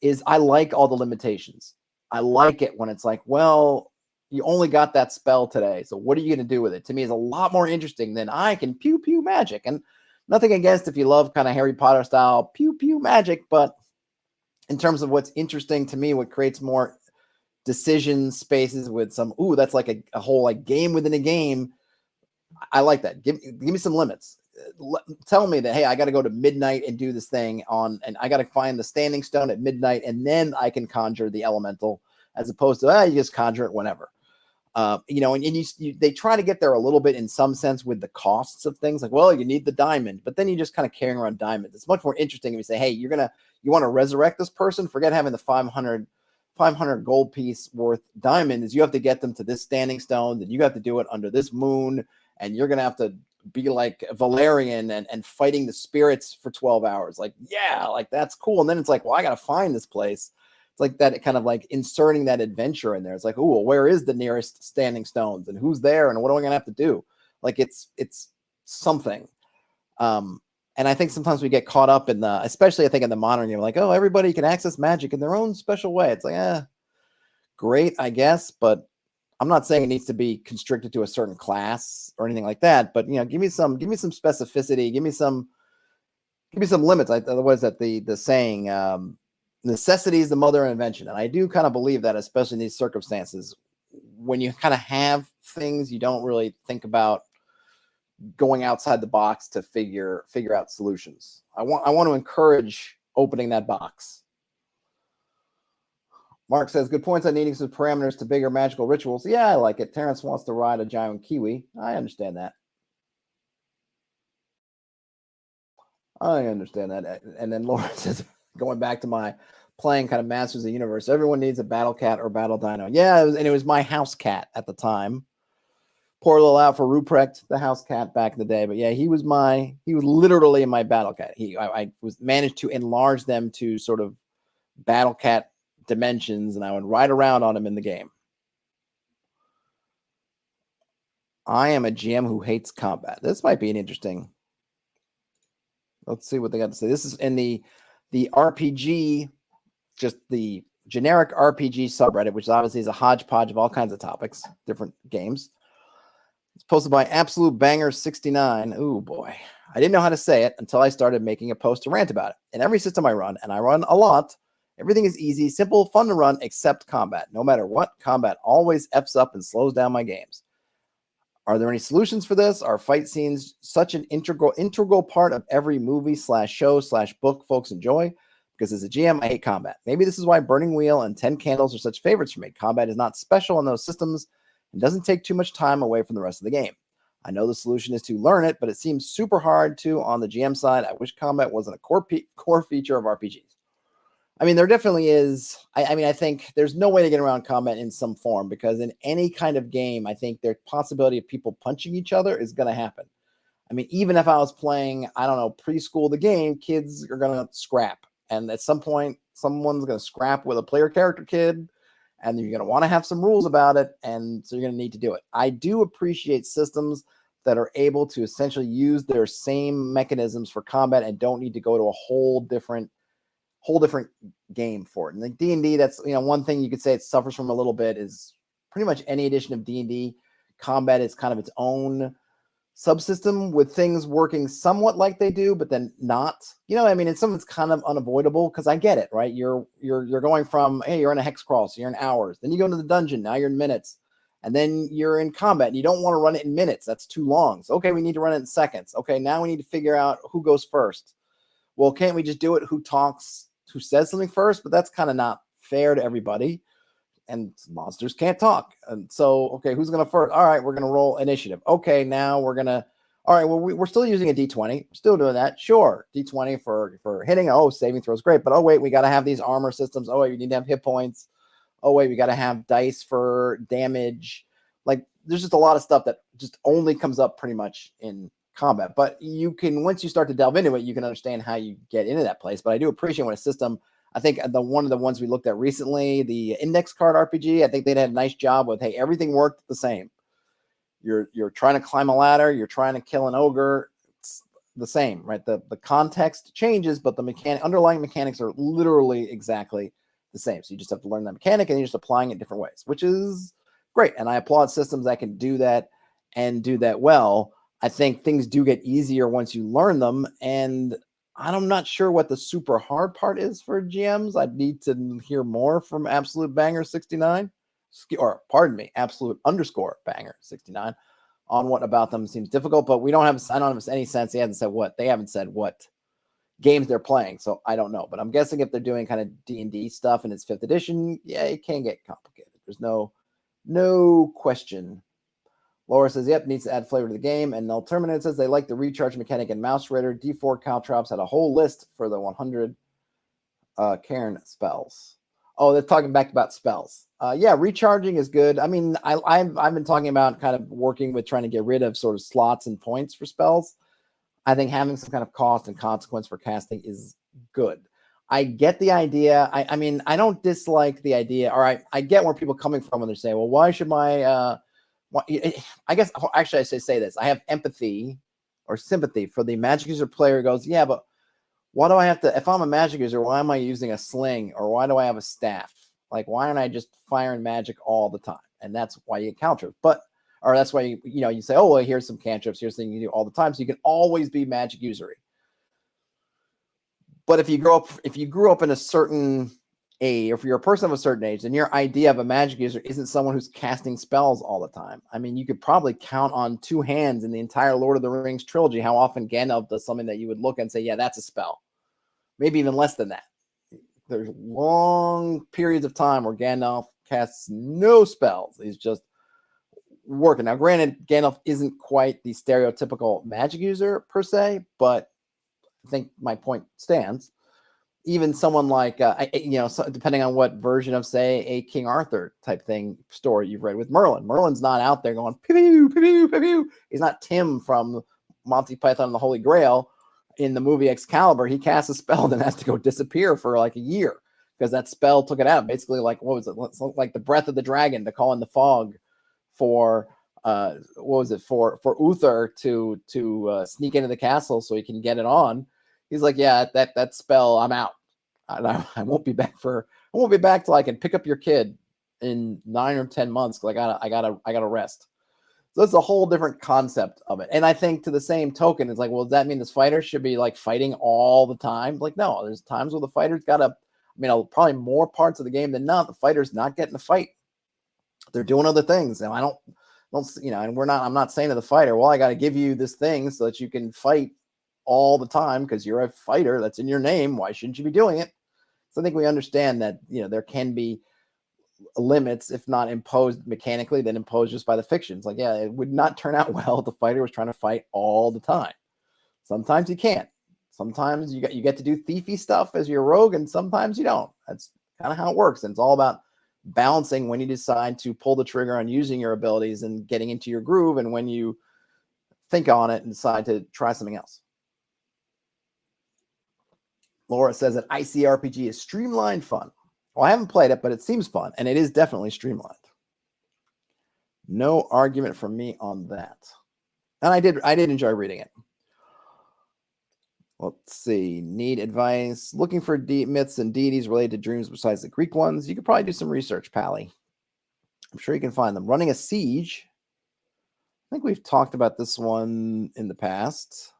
is I like all the limitations. I like it when it's like, well, you only got that spell today, so what are you going to do with it? To me, is a lot more interesting than I can pew pew magic. And nothing against if you love kind of Harry Potter style pew pew magic, but in terms of what's interesting to me, what creates more decision spaces with some, that's like a whole like game within a game. I like that. Give me some limits. Tell me that, hey, I got to go to midnight and do this thing and I got to find the standing stone at midnight, and then I can conjure the elemental, as opposed to you just conjure it whenever. And they try to get there a little bit in some sense with the costs of things, like, well, you need the diamond, but then you're just kind of carrying around diamonds. It's much more interesting if you say, hey, you want to resurrect this person, forget having the 500 gold piece worth diamonds. You have to get them to this standing stone, and you have to do it under this moon, and you're going to have to be like Valerian and fighting the spirits for 12 hours. Like, yeah, like that's cool. And then it's like, well, I got to find this place. It's like that, kind of like inserting that adventure in there. It's like, oh, well, where is the nearest standing stones, and who's there, and what am I going to have to do? Like, it's something. And I think sometimes we get caught up in especially I think in the modern game, like, oh, everybody can access magic in their own special way. It's like, great, I guess, but I'm not saying it needs to be constricted to a certain class or anything like that. But give me some specificity, give me some limits. Otherwise, that the saying, necessity is the mother of invention, and I do kind of believe that, especially in these circumstances, when you kind of have things, you don't really think about going outside the box to figure out solutions. I want to encourage opening that box. Mark says, good points on needing some parameters to bigger magical rituals. Yeah, I like it. Terrence wants to ride a giant kiwi. I understand that. And then Laura says, going back to my playing kind of Masters of the Universe, everyone needs a battle cat or battle dino. Yeah, it was my house cat at the time. Poor little out for Ruprecht, the house cat back in the day. But yeah, he was literally my battle cat. I was managed to enlarge them to sort of battle cat dimensions, and I would ride around on him in the game. I am a GM who hates combat. This might be an interesting. Let's see what they got to say. This is in the RPG, just the generic RPG subreddit, which obviously is a hodgepodge of all kinds of topics, different games. It's posted by Absolute Banger 69. Ooh, boy. I didn't know how to say it until I started making a post to rant about it. In every system I run, and I run a lot, everything is easy, simple, fun to run, except combat. No matter what, combat always F's up and slows down my games. Are there any solutions for this? Are fight scenes such an integral part of every movie /show/book folks enjoy? Because as a GM, I hate combat. Maybe this is why Burning Wheel and 10 Candles are such favorites for me. Combat is not special in those systems and doesn't take too much time away from the rest of the game. I know the solution is to learn it, but it seems super hard to on the GM side. I wish combat wasn't a core feature of RPGs. I mean, there definitely is. I think there's no way to get around combat in some form, because in any kind of game, I think the possibility of people punching each other is going to happen. I mean, even if I was playing, I don't know, preschool the game, kids are going to scrap. And at some point, someone's going to scrap with a player character kid, and you're going to want to have some rules about it, and so you're going to need to do it. I do appreciate systems that are able to essentially use their same mechanisms for combat and don't need to go to a whole different game for it. And like D&D, that's one thing you could say it suffers from a little bit is pretty much any edition of D&D. Combat is kind of its own subsystem with things working somewhat like they do, but then not. I mean, it's something that's kind of unavoidable because I get it, right? You're going from, hey, you're in a hex crawl, so you're in hours. Then you go into the dungeon, now you're in minutes. And then you're in combat and you don't want to run it in minutes. That's too long. So, okay, we need to run it in seconds. Okay, now we need to figure out who goes first. Well, can't we just do it? Who says something first? But that's kind of not fair to everybody. And monsters can't talk. And so, okay, who's going to first? All right, we're going to roll initiative. Okay, now we're going to, all right, well, we're still using a D20. We're still doing that. Sure, D20 for hitting. Oh, saving throws, great. But, oh, wait, we got to have these armor systems. Oh, wait, we need to have hit points. Oh, wait, we got to have dice for damage. Like, there's just a lot of stuff that just only comes up pretty much in combat. But you can, once you start to delve into it, you can understand how you get into that place. But I do appreciate when a system, I think one of the ones we looked at recently, the index card RPG, I think they did a nice job with, hey, everything worked the same. You're trying to climb a ladder, you're trying to kill an ogre, it's the same, right? The context changes, but the underlying mechanics are literally exactly the same. So you just have to learn that mechanic and you're just applying it different ways, which is great. And I applaud systems that can do that and do that well. I think things do get easier once you learn them. And I'm not sure what the super hard part is for GMs. I'd need to hear more from Absolute Banger 69, or pardon me, Absolute _ Banger 69 on what about them seems difficult, but I don't have any sense. They haven't said what games they're playing, so I don't know. But I'm guessing if they're doing kind of D&D stuff and it's 5th edition, yeah, it can get complicated. There's no question. Laura says, yep, needs to add flavor to the game. And Null Terminator says they like the recharge mechanic in Mouse Raider. D4 Caltrops had a whole list for the 100 Cairn spells. Oh, they're talking back about spells. Yeah, recharging is good. I mean, I've been talking about kind of working with trying to get rid of sort of slots and points for spells. I think having some kind of cost and consequence for casting is good. I get the idea. I mean, I don't dislike the idea. All right, I get where people are coming from when they say, well, why should my I guess actually I should say this. I have empathy or sympathy for the magic user player who goes, yeah, but why do I have to, if I'm a magic user, why am I using a sling or why do I have a staff? Like, why aren't I just firing magic all the time? And that's why you counter. Or that's why you say, oh, well, here's some cantrips, here's something you do all the time. So you can always be magic usery. But if you grew up in a certain age, if you're a person of a certain age, then your idea of a magic user isn't someone who's casting spells all the time. I mean, you could probably count on 2 hands in the entire Lord of the Rings trilogy how often Gandalf does something that you would look and say, yeah, that's a spell. Maybe even less than that. There's long periods of time where Gandalf casts no spells. He's just working. Now, granted, Gandalf isn't quite the stereotypical magic user per se, but I think my point stands. Even someone like, depending on what version of, say, a King Arthur type thing story you've read with Merlin. Merlin's not out there going, pew, pew, pew, pew. He's not Tim from Monty Python and the Holy Grail. In the movie Excalibur, he casts a spell that has to go disappear for like a year because that spell took it out. Basically, like, what was it? Like the breath of the dragon to call in the fog for for Uther to sneak into the castle so he can get it on. He's like, yeah, that spell, I'm out. I won't be back till I can pick up your kid in 9 or 10 months because I gotta rest. So that's a whole different concept of it. And I think to the same token, it's like, well, does that mean this fighter should be like fighting all the time? Like, no, there's times where the fighter's probably more parts of the game than not, the fighter's not getting to fight. They're doing other things. And I'm not saying to the fighter, well, I got to give you this thing so that you can fight all the time because you're a fighter. That's in your name. Why shouldn't you be doing it? So I think we understand that, there can be limits, if not imposed mechanically, then imposed just by the fictions. Like, yeah, it would not turn out well if the fighter was trying to fight all the time. Sometimes you can't. Sometimes you get to do thiefy stuff as your rogue, and sometimes you don't. That's kind of how it works. And it's all about balancing when you decide to pull the trigger on using your abilities and getting into your groove, and when you think on it and decide to try something else. Laura says that ICRPG is streamlined fun. Well, I haven't played it, but it seems fun, and it is definitely streamlined. No argument from me on that. And I did enjoy reading it. Let's see. Need advice. Looking for myths and deities related to dreams besides the Greek ones. You could probably do some research, Pally. I'm sure you can find them. Running a siege. I think we've talked about this one in the past.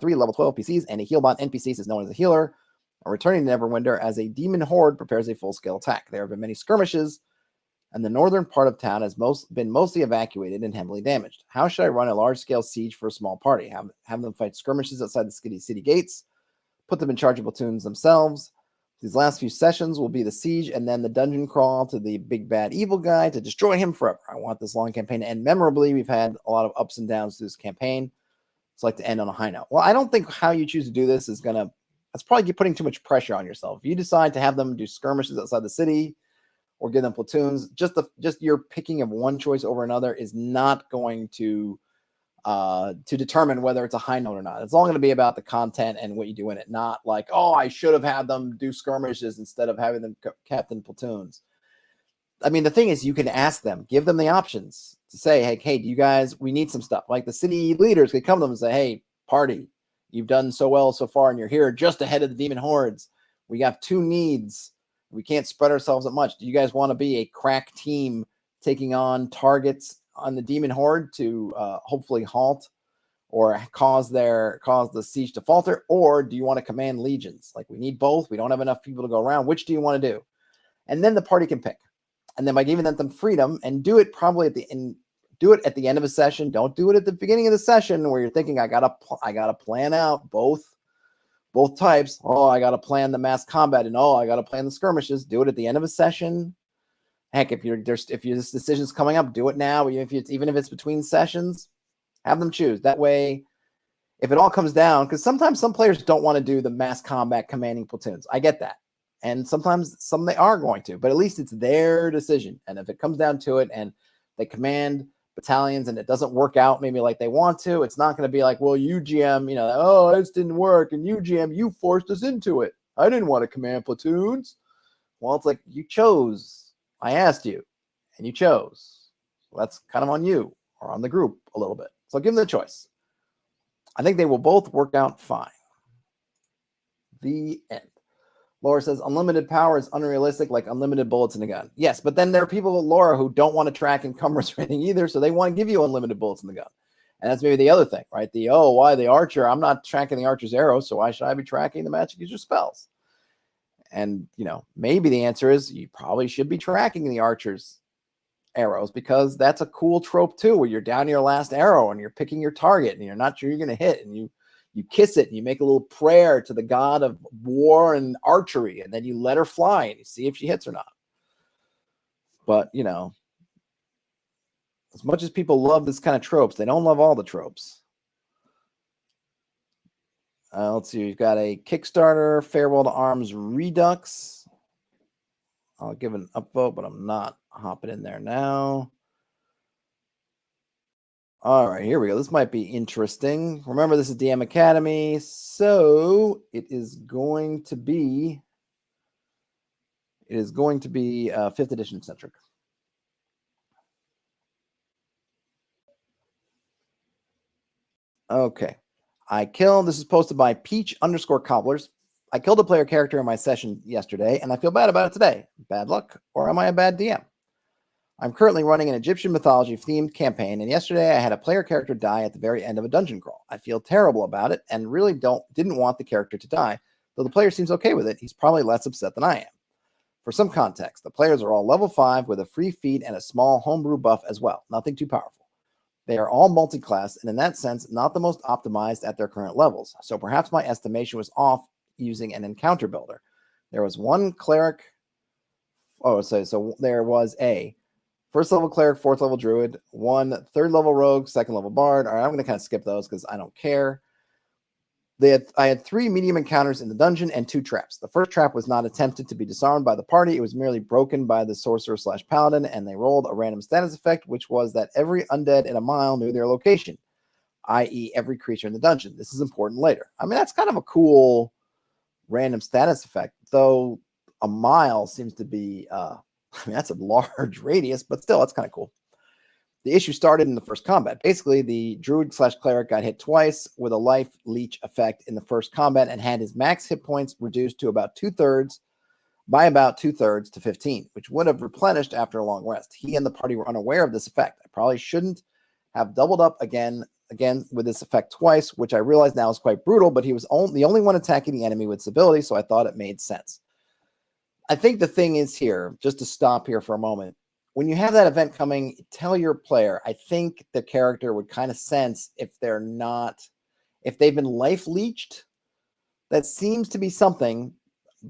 3 level 12 PCs and a healbot NPCs is known as a healer. Returning to Neverwinter as a demon horde prepares a full-scale attack. There have been many skirmishes, and the northern part of town has been mostly evacuated and heavily damaged. How should I run a large-scale siege for a small party? Have them fight skirmishes outside the city gates, put them in charge of platoons themselves. These last few sessions will be the siege and then the dungeon crawl to the big bad evil guy to destroy him forever. I want this long campaign to end memorably. We've had a lot of ups and downs through this campaign. It's like to end on a high note. Well, I don't think how you choose to do this is going to, that's probably putting too much pressure on yourself. If you decide to have them do skirmishes outside the city or give them platoons, just your picking of one choice over another is not going to determine whether it's a high note or not. It's all going to be about the content and what you do in it, not like, oh, I should have had them do skirmishes instead of having them captain platoons. I mean, the thing is, you can ask them, give them the options to say, hey, do you guys, we need some stuff. Like the city leaders could come to them and say, hey, party, you've done so well so far, and you're here just ahead of the demon hordes. We got 2 needs. We can't spread ourselves that much. Do you guys want to be a crack team taking on targets on the demon horde to hopefully halt or cause the siege to falter? Or do you want to command legions? Like, we need both. We don't have enough people to go around. Which do you want to do? And then the party can pick. And then by giving them freedom, and do it probably at the end, do it at the end of a session. Don't do it at the beginning of the session where you're thinking, I gotta plan out both types. Oh, I gotta plan the mass combat, and I gotta plan the skirmishes. Do it at the end of a session. Heck, if this decision's coming up, do it now. Even if it's between sessions, have them choose. That way, if it all comes down, because sometimes some players don't want to do the mass combat commanding platoons. I get that. And sometimes some they are going to, but at least it's their decision. And if it comes down to it and they command battalions and it doesn't work out maybe like they want to, it's not going to be like, well, you GM, oh, this didn't work. And you GM, you forced us into it. I didn't want to command platoons. Well, it's like, you chose. I asked you and you chose. So that's kind of on you or on the group a little bit. So give them the choice. I think they will both work out fine. The end. Laura says, unlimited power is unrealistic, like unlimited bullets in a gun. Yes, but then there are people, Laura, who don't want to track encumbrance rating either, so they want to give you unlimited bullets in the gun. And that's maybe the other thing, right? Why the archer? I'm not tracking the archer's arrows, so why should I be tracking the magic user spells? And, maybe the answer is you probably should be tracking the archer's arrows because that's a cool trope too, where you're down to your last arrow and you're picking your target and you're not sure you're going to hit, and you kiss it and you make a little prayer to the god of war and archery, and then you let her fly and you see if she hits or not. But, as much as people love this kind of tropes, they don't love all the tropes. Let's see. We've got a Kickstarter, Farewell to Arms Redux. I'll give an upvote, but I'm not hopping in there now. All right, here we go. This might be interesting. Remember, this is DM Academy, so it is going to be 5th edition centric. Okay. This is posted by Peach_Cobblers. I killed a player character in my session yesterday, and I feel bad about it today. Bad luck, or am I a bad DM? I'm currently running an Egyptian mythology themed campaign, and yesterday I had a player character die at the very end of a dungeon crawl. I feel terrible about it and really didn't want the character to die, though the player seems okay with it. He's probably less upset than I am. For some context, the players are all level 5 with a free feat and a small homebrew buff as well. Nothing too powerful. They are all multi-class, and in that sense, not the most optimized at their current levels. So perhaps my estimation was off using an encounter builder. There was one cleric. So there was a 1st level cleric, 4th level druid, 1 3rd level rogue, 2nd level bard. All right, I'm going to kind of skip those because I don't care. I had 3 medium encounters in the dungeon and 2 traps. The first trap was not attempted to be disarmed by the party. It was merely broken by the sorcerer/paladin, and they rolled a random status effect, which was that every undead in a mile knew their location, i.e. every creature in the dungeon. This is important later. I mean, that's kind of a cool random status effect, though a mile seems to be... that's a large radius, but still, that's kind of cool. The issue started in the first combat. Basically, the druid/cleric got hit twice with a life leech effect in the first combat and had his max hit points reduced to about two-thirds to 15, which would have replenished after a long rest. He and the party were unaware of this effect. I probably shouldn't have doubled up again with this effect twice, which I realize now is quite brutal, but he was the only one attacking the enemy with this ability, so I thought it made sense. I think the thing is here, just to stop here for a moment, when you have that event coming, tell your player, I think the character would kind of sense if they've been life leeched, that seems to be something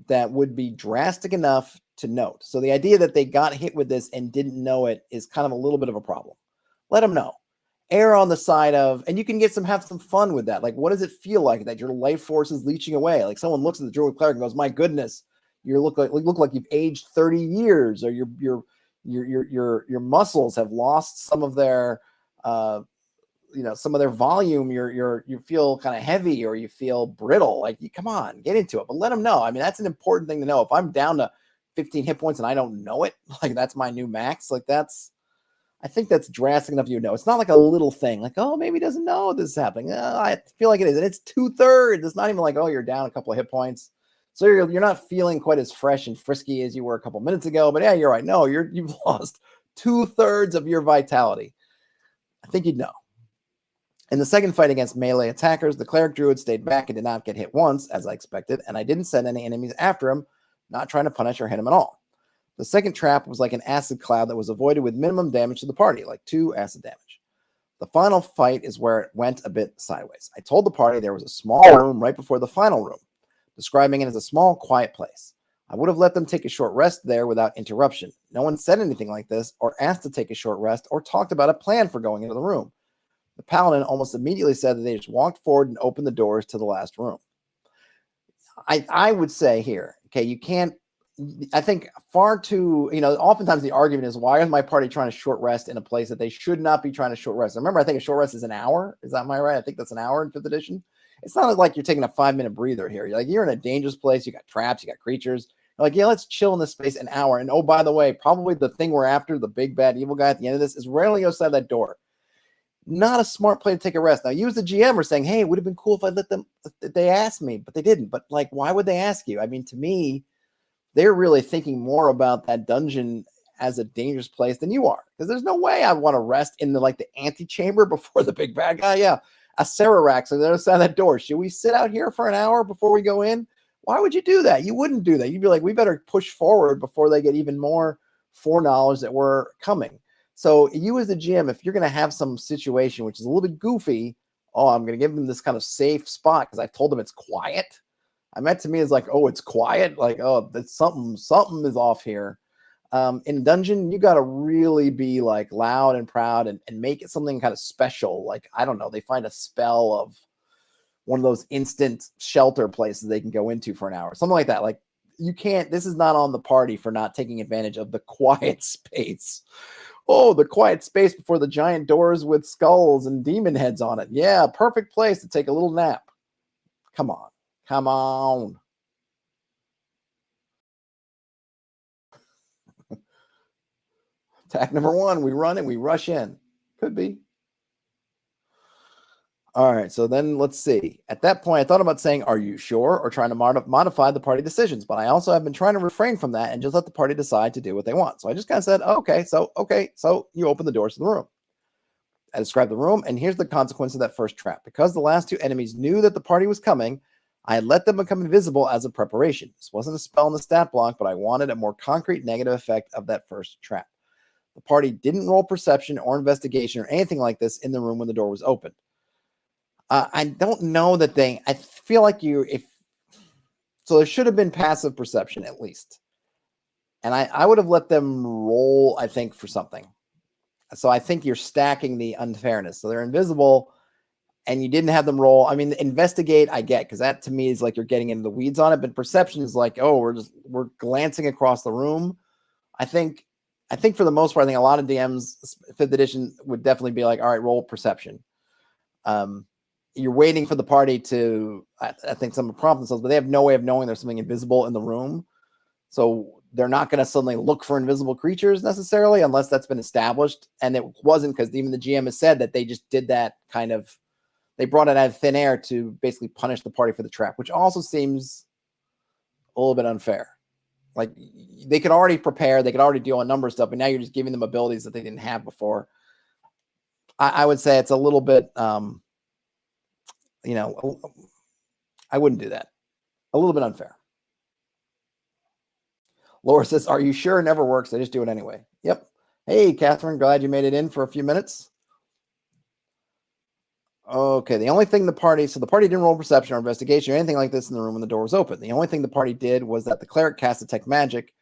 that would be drastic enough to note. So the idea that they got hit with this and didn't know it is kind of a little bit of a problem. Let them know. Err on the side of, and you can have some fun with that. Like, what does it feel like that your life force is leeching away? Like someone looks at the druid cleric and goes, "My goodness, you look like you've aged 30 years, or your muscles have lost some of their some of their volume. You feel kind of heavy, or you feel brittle. Like, come on, get into it." But let them know. I mean, that's an important thing to know. If I'm down to 15 hit points and I don't know it, like that's my new max. Like I think that's drastic enough. It's not like a little thing. Like, oh, maybe he doesn't know this is happening. I feel like it is, and it's 2/3. It's not even like, oh, you're down a couple of hit points, so you're not feeling quite as fresh and frisky as you were a couple minutes ago. But yeah, you're right. No, you've lost 2/3 of your vitality. I think you'd know. In the second fight against melee attackers, the cleric druid stayed back and did not get hit once, as I expected, and I didn't send any enemies after him, not trying to punish or hit him at all. The second trap was like an acid cloud that was avoided with minimum damage to the party, like 2 acid damage. The final fight is where it went a bit sideways. I told the party there was a small room right before the final room, describing it as a small, quiet place. I would have let them take a short rest there without interruption. No one said anything like this, or asked to take a short rest, or talked about a plan for going into the room. The paladin almost immediately said that they just walked forward and opened the doors to the last room. I would say here, okay, you can't, I think far too, oftentimes the argument is, why is my party trying to short rest in a place that they should not be trying to short rest? Remember, I think a short rest is an hour. Is that right? I think that's an hour in 5th edition. It's not like you're taking a 5-minute breather here. You're in a dangerous place. You got traps, you got creatures. You're like, yeah, let's chill in this space an hour. And oh, by the way, probably the thing we're after, the big bad evil guy at the end of this, is rarely outside that door. Not a smart play to take a rest. Now, you as the GM are saying, hey, it would have been cool if I let them, they asked me, but they didn't. But like, why would they ask you? I mean, to me, they're really thinking more about that dungeon as a dangerous place than you are. Because there's no way I want to rest in the antechamber before the big bad guy. Yeah. A Cerarax on the other side of that door. Should we sit out here for an hour before we go in? Why would you do that? You wouldn't do that. You'd be like, we better push forward before they get even more foreknowledge that we're coming. So you as the GM, if you're going to have some situation which is a little bit goofy, I'm going to give them this kind of safe spot because I've told them it's quiet. I meant to me is like, oh, it's quiet. Like, oh, that's something is off here. In dungeon, you got to really be like loud and proud and make it something kind of special. Like, I don't know, they find a spell of one of those instant shelter places they can go into for an hour, something like that. Like, you can't, this is not on the party for not taking advantage of the quiet space. Oh, the quiet space before the giant doors with skulls and demon heads on it. Yeah, perfect place to take a little nap. Come on. Come on. Attack number 1, we run it, we rush in. Could be. All right, so then let's see. At that point, I thought about saying, are you sure? Or trying to modify the party decisions. But I also have been trying to refrain from that and just let the party decide to do what they want. So I just kind of said, okay, so you open the doors to the room. I described the room, and here's the consequence of that first trap. Because the last 2 enemies knew that the party was coming, I had let them become invisible as a preparation. This wasn't a spell in the stat block, but I wanted a more concrete negative effect of that first trap. The party didn't roll perception or investigation or anything like this in the room when the door was opened. I don't know that I feel like so there should have been passive perception at least. And I would have let them roll, I think, for something. So I think you're stacking the unfairness. So they're invisible and you didn't have them roll. I mean, investigate, I get, because that to me is like you're getting into the weeds on it. But perception is like, oh, we're glancing across the room. I think for the most part, I think a lot of DMs, 5th edition, would definitely be like, all right, roll perception. You're waiting for the party to, I think, someone prompt themselves, but they have no way of knowing there's something invisible in the room. So they're not going to suddenly look for invisible creatures necessarily unless that's been established. And it wasn't, because even the GM has said that they just did that kind of, they brought it out of thin air to basically punish the party for the trap, which also seems a little bit unfair. Like, they could already prepare, they could already deal a number of stuff, but now you're just giving them abilities that they didn't have before. I would say it's a little bit, you know, I wouldn't do that. A little bit unfair. Laura says, are you sure it never works? I just do it anyway. Yep. Hey, Catherine, glad you made it in for a few minutes. Okay, the only thing the party didn't roll perception or investigation or anything like this in the room when the door was open. The only thing the party did was that the cleric cast detect magic.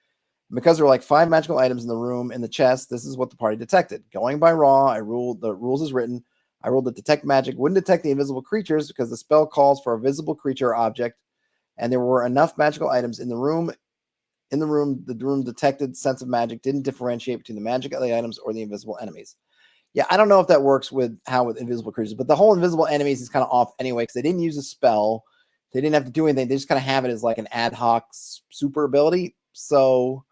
Because there were like 5 magical items in the room in the chest, this is what the party detected. Going by raw, I ruled the rules as written. I ruled that detect magic wouldn't detect the invisible creatures because the spell calls for a visible creature or object, and there were enough magical items in the room. The room detected sense of magic didn't differentiate between the magic of the items or the invisible enemies. Yeah, I don't know if that works with invisible creatures, but the whole invisible enemies is kind of off anyway because they didn't use a spell. They didn't have to do anything. They just kind of have it as like an ad hoc super ability. So,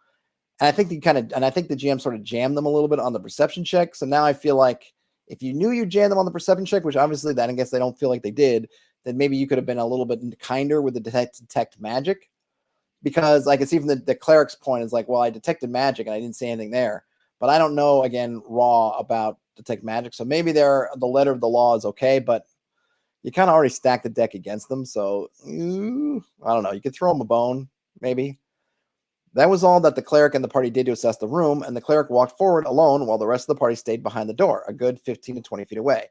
and I think the GM sort of jammed them a little bit on the perception check. So now I feel like if you knew you jammed them on the perception check, which obviously that I guess they don't feel like they did, then maybe you could have been a little bit kinder with the detect magic. Because I can see from the cleric's point, it's like, well, I detected magic and I didn't say anything there. But I don't know, again, raw about detect magic. So maybe the letter of the law is okay, but you kind of already stacked the deck against them. So I don't know. You could throw them a bone, maybe. That was all that the cleric and the party did to assess the room, and the cleric walked forward alone while the rest of the party stayed behind the door, a good 15 to 20 feet away.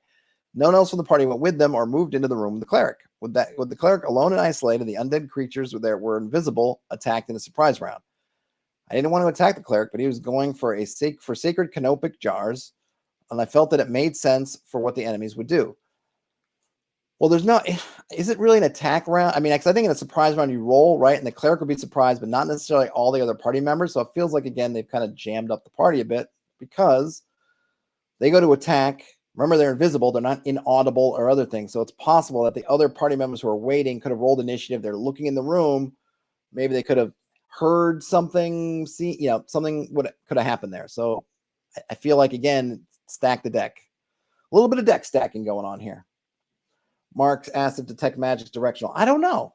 No one else from the party went with them or moved into the room with the cleric. With the cleric alone and isolated, the undead creatures that were invisible attacked in a surprise round. I didn't want to attack the cleric, but he was going for sacred canopic jars, and I felt that it made sense for what the enemies would do. Well, is it really an attack round? I mean, because I think in a surprise round you roll, right? And the cleric would be surprised, but not necessarily all the other party members. So it feels like, again, they've kind of jammed up the party a bit because they go to attack. Remember, they're invisible. They're not inaudible or other things. So it's possible that the other party members who are waiting could have rolled initiative. They're looking in the room. Maybe they could have heard something, something could have happened there. So I feel like, again, stack the deck. A little bit of deck stacking going on here. Mark asked if detect magic's directional. I don't know.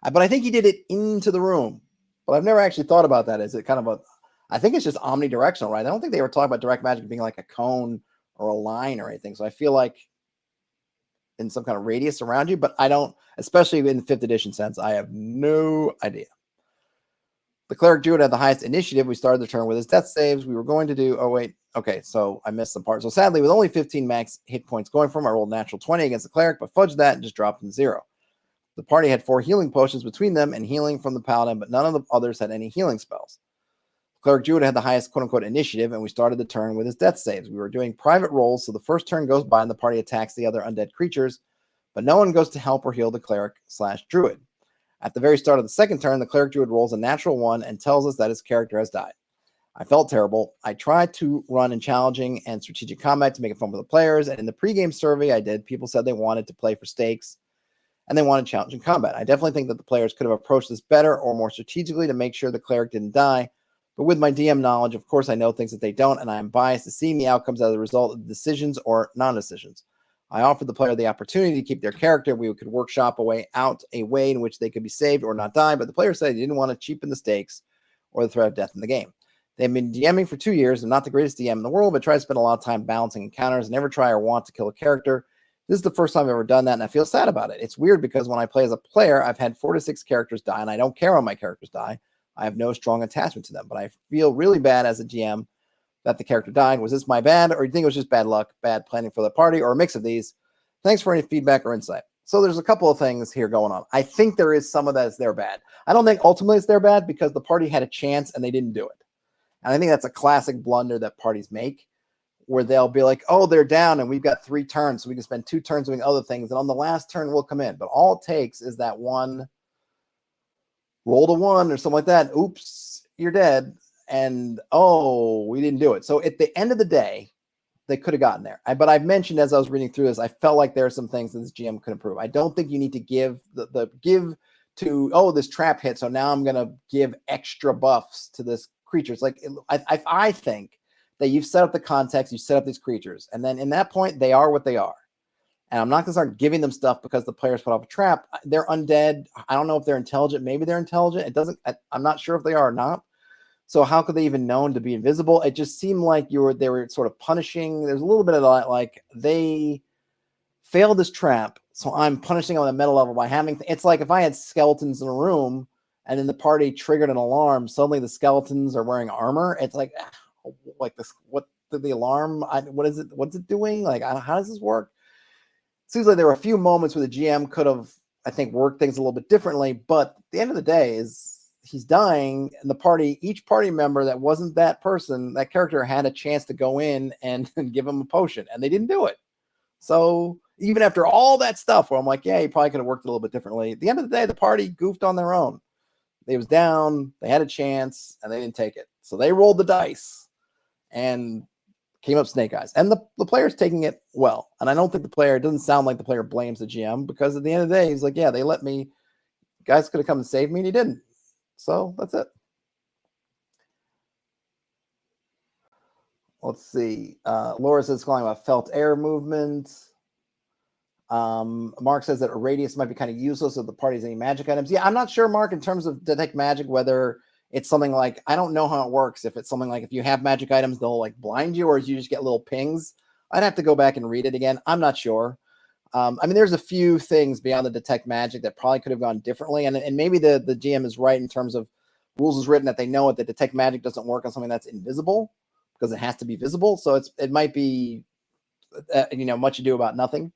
But I think he did it into the room. But I've never actually thought about that. Is it kind of I think it's just omnidirectional, right? I don't think they were talking about direct magic being like a cone or a line or anything. So I feel like in some kind of radius around you, but I don't, especially in the 5th edition sense, I have no idea. The cleric druid had the highest initiative. We started the turn with his death saves. We were going to do, okay, so I missed some part. So sadly, with only 15 max hit points going from, I rolled natural 20 against the cleric, but fudged that and just dropped them 0. The party had 4 healing potions between them and healing from the paladin, but none of the others had any healing spells. Cleric Druid had the highest quote-unquote initiative, and we started the turn with his death saves. We were doing private rolls, so the first turn goes by and the party attacks the other undead creatures, but no one goes to help or heal the cleric/druid. At the very start of the second turn, the cleric druid rolls a natural 1 and tells us that his character has died. I felt terrible. I tried to run in challenging and strategic combat to make it fun for the players, and in the pregame survey I did, people said they wanted to play for stakes, and they wanted challenging combat. I definitely think that the players could have approached this better or more strategically to make sure the cleric didn't die. But with my DM knowledge, of course, I know things that they don't, and I am biased to seeing the outcomes as a result of decisions or non-decisions. I offered the player the opportunity to keep their character. We could workshop a way in which they could be saved or not die, but the player said he didn't want to cheapen the stakes or the threat of death in the game. They've been DMing for 2 years. I'm not the greatest DM in the world, but try to spend a lot of time balancing encounters, never try or want to kill a character. This is the first time I've ever done that, and I feel sad about it. It's weird because when I play as a player, I've had 4 to 6 characters die, and I don't care when my characters die. I have no strong attachment to them, but I feel really bad as a GM that the character died. Was this my bad, or do you think it was just bad luck, bad planning for the party, or a mix of these? Thanks for any feedback or insight. So there's a couple of things here going on. I think there is some of that is their bad. I don't think ultimately it's their bad because the party had a chance and they didn't do it. And I think that's a classic blunder that parties make, where they'll be like, oh, they're down and we've got 3 turns, so we can spend 2 turns doing other things, and on the last turn we'll come in. But all it takes is that one roll to 1 or something like that. Oops, you're dead. And, oh, we didn't do it. So at the end of the day, they could have gotten there. But I've mentioned as I was reading through this, I felt like there are some things that this GM could improve. I don't think you need to give to, oh, this trap hit, so now I'm going to give extra buffs to this creature. It's like, I think that you've set up the context, you set up these creatures, and then in that point, they are what they are. And I'm not going to start giving them stuff because the players put off a trap. They're undead. I don't know if they're intelligent. Maybe they're intelligent. It doesn't. I'm not sure if they are or not. So how could they even known to be invisible? It just seemed like they were sort of punishing. There's a little bit of that, like they failed this trap, so I'm punishing on a meta level by having. It's like if I had skeletons in a room and then the party triggered an alarm. Suddenly the skeletons are wearing armor. It's like this. What the alarm? What is it? What's it doing? Like how does this work? Seems like there were a few moments where the GM could have, I think, worked things a little bit differently. But at the end of the day, is he's dying, and the party, each party member that wasn't that person, that character had a chance to go in and give him a potion, and they didn't do it. So even after all that stuff, where I'm like, yeah, he probably could have worked a little bit differently. At the end of the day, the party goofed on their own. They was down, they had a chance, and they didn't take it. So they rolled the dice and came up snake eyes. And the player's taking it well. And I don't think it doesn't sound like the player blames the GM, because at the end of the day, he's like, yeah, they let me, you guys could have come and saved me, and he didn't. So that's it. Let's see. Laura says calling about felt air movement. Mark says that a radius might be kind of useless if the party has any magic items. Yeah, I'm not sure, Mark, in terms of detect magic, whether it's something like, I don't know how it works. If it's something like if you have magic items, they'll like blind you, or you just get little pings. I'd have to go back and read it again. I'm not sure. I mean, there's a few things beyond the detect magic that probably could have gone differently. And maybe the GM is right in terms of rules is written that they know it, that detect magic doesn't work on something that's invisible because it has to be visible. So it might be, much ado about nothing.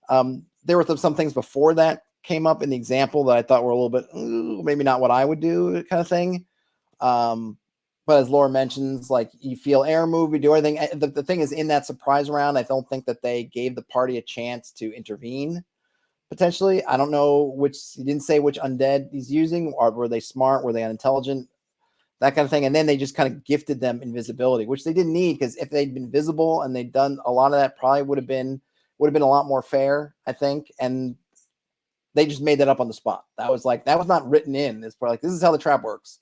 There were some things before that came up in the example that I thought were a little bit, maybe not what I would do kind of thing. But as Laura mentions, like you feel air move, you do everything. The thing is, in that surprise round, I don't think that they gave the party a chance to intervene. Potentially, I don't know he didn't say which undead he's using, or were they smart, were they unintelligent, that kind of thing. And then they just kind of gifted them invisibility, which they didn't need, because if they'd been visible and they'd done a lot of that, probably would have been a lot more fair, I think. And they just made that up on the spot. That was not written in. It's probably like, this is how the trap works.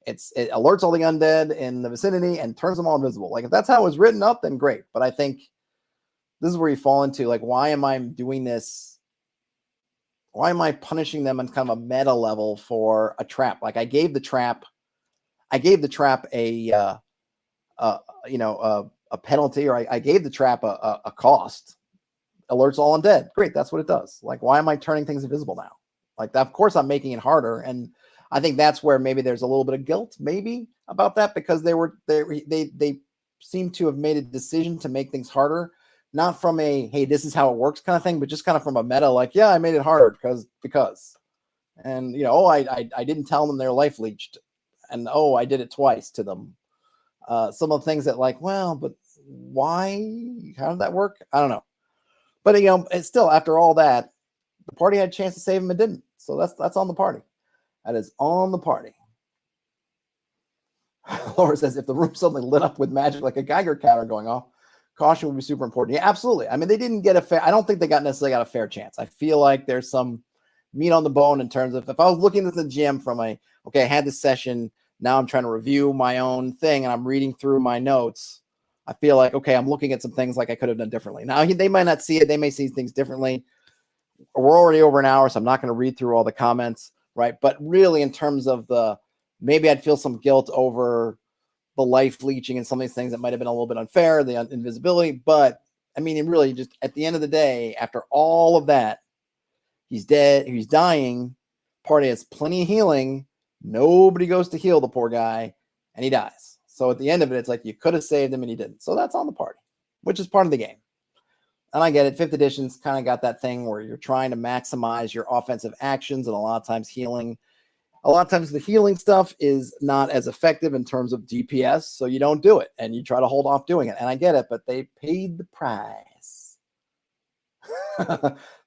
It alerts all the undead in the vicinity and turns them all invisible. Like if that's how it was written up, then great. But I think this is where you fall into like, why am I doing this? Why am I punishing them on kind of a meta level for a trap? Like I gave the trap a penalty, or I gave the trap a cost. Alerts all undead. Great, that's what it does. Like, why am I turning things invisible now? Like, of course, I'm making it harder, and I think that's where maybe there's a little bit of guilt, maybe about that, because they seem to have made a decision to make things harder, not from a hey, this is how it works kind of thing, but just kind of from a meta, like, yeah, I made it harder because, and I didn't tell them they're life leeched, and I did it twice to them. Some of the things that like, well, but why? How did that work? I don't know. But it's still, after all that, the party had a chance to save him and didn't. So that's on the party. That is on the party. Laura says, if the room suddenly lit up with magic like a Geiger counter going off, caution would be super important. Yeah, absolutely. I mean, they didn't get I don't think they necessarily got a fair chance. I feel like there's some meat on the bone in terms of, if I was looking at the GM from I had this session, now I'm trying to review my own thing and I'm reading through my notes, I feel like, okay, I'm looking at some things like I could have done differently. Now, they might not see it. They may see things differently. We're already over an hour, so I'm not going to read through all the comments, right? But really, in terms of maybe I'd feel some guilt over the life leeching and some of these things that might have been a little bit unfair, the invisibility. But, I mean, really, just at the end of the day, after all of that, he's dead, he's dying, party has plenty of healing, nobody goes to heal the poor guy, and he dies. So at the end of it, it's like you could have saved him and he didn't. So that's on the party, which is part of the game. And I get it. 5th edition's kind of got that thing where you're trying to maximize your offensive actions, and a lot of times the healing stuff is not as effective in terms of DPS, so you don't do it, and you try to hold off doing it. And I get it, but they paid the price.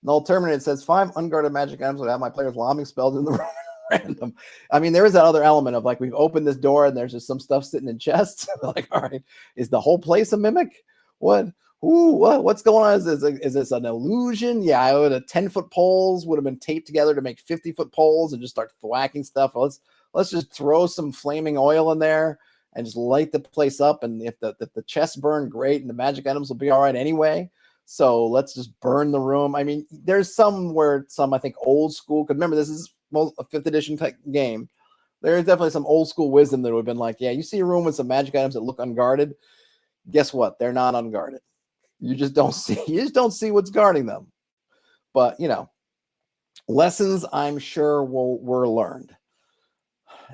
Null Terminated says 5 unguarded magic items would have my players lobbing spells in the room. Random. I mean, there is that other element of like, we've opened this door and there's just some stuff sitting in chests. Like, all right, is the whole place a mimic? What Ooh, what's going on? Is this an illusion? Yeah, I would have 10-foot poles would have been taped together to make 50-foot poles and just start thwacking stuff. Let's just throw some flaming oil in there and just light the place up. And if the chests burn, great, and the magic items will be all right anyway. So let's just burn the room. I mean, there's some I think old school, because remember, this is a 5th edition type game. There's definitely some old school wisdom that would have been like, yeah, you see a room with some magic items that look unguarded. Guess what? They're not unguarded. You just don't see what's guarding them. But, lessons I'm sure were learned.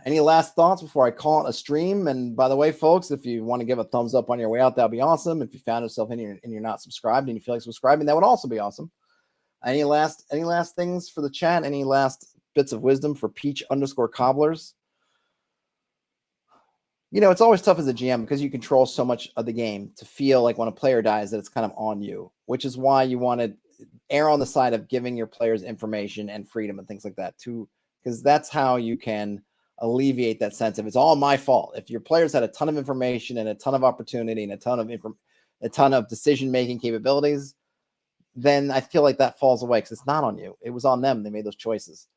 Any last thoughts before I call it a stream? And by the way, folks, if you want to give a thumbs up on your way out, that'd be awesome. If you found yourself and you're not subscribed and you feel like subscribing, that would also be awesome. Any last things for the chat? Any last bits of wisdom for Peach_Cobblers? It's always tough as a GM because you control so much of the game to feel like when a player dies that it's kind of on you, which is why you want to err on the side of giving your players information and freedom and things like that too, because that's how you can alleviate that sense of it's all my fault. If your players had a ton of information and a ton of opportunity and a ton of decision-making capabilities, then I feel like that falls away because it's not on you. It was on them. They made those choices.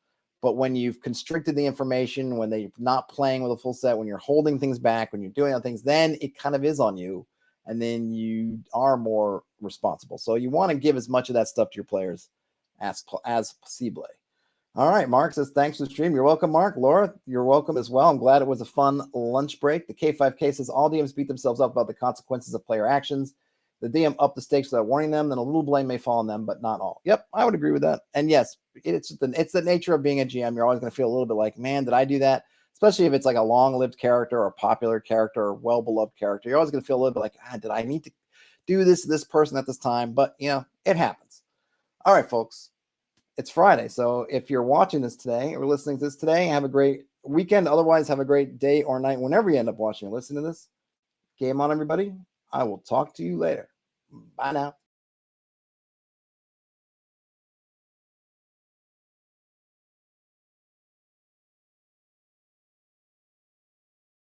But when you've constricted the information, when they're not playing with a full set, when you're holding things back, when you're doing other things, then it kind of is on you. And then you are more responsible. So you want to give as much of that stuff to your players as possible. All right, Mark says, thanks for the stream. You're welcome, Mark. Laura, you're welcome as well. I'm glad it was a fun lunch break. The K5K says, all DMs beat themselves up about the consequences of player actions. The DM up the stakes without warning them, then a little blame may fall on them, but not all. Yep, I would agree with that. And yes, it's the nature of being a GM. You're always going to feel a little bit like, man, did I do that? Especially if it's like a long-lived character or a popular character or well-beloved character. You're always going to feel a little bit like, did I need to do this to this person at this time? But, it happens. All right, folks. It's Friday. So if you're watching this today or listening to this today, have a great weekend. Otherwise, have a great day or night whenever you end up watching or listening to this. Game on, everybody. I will talk to you later. Bye now.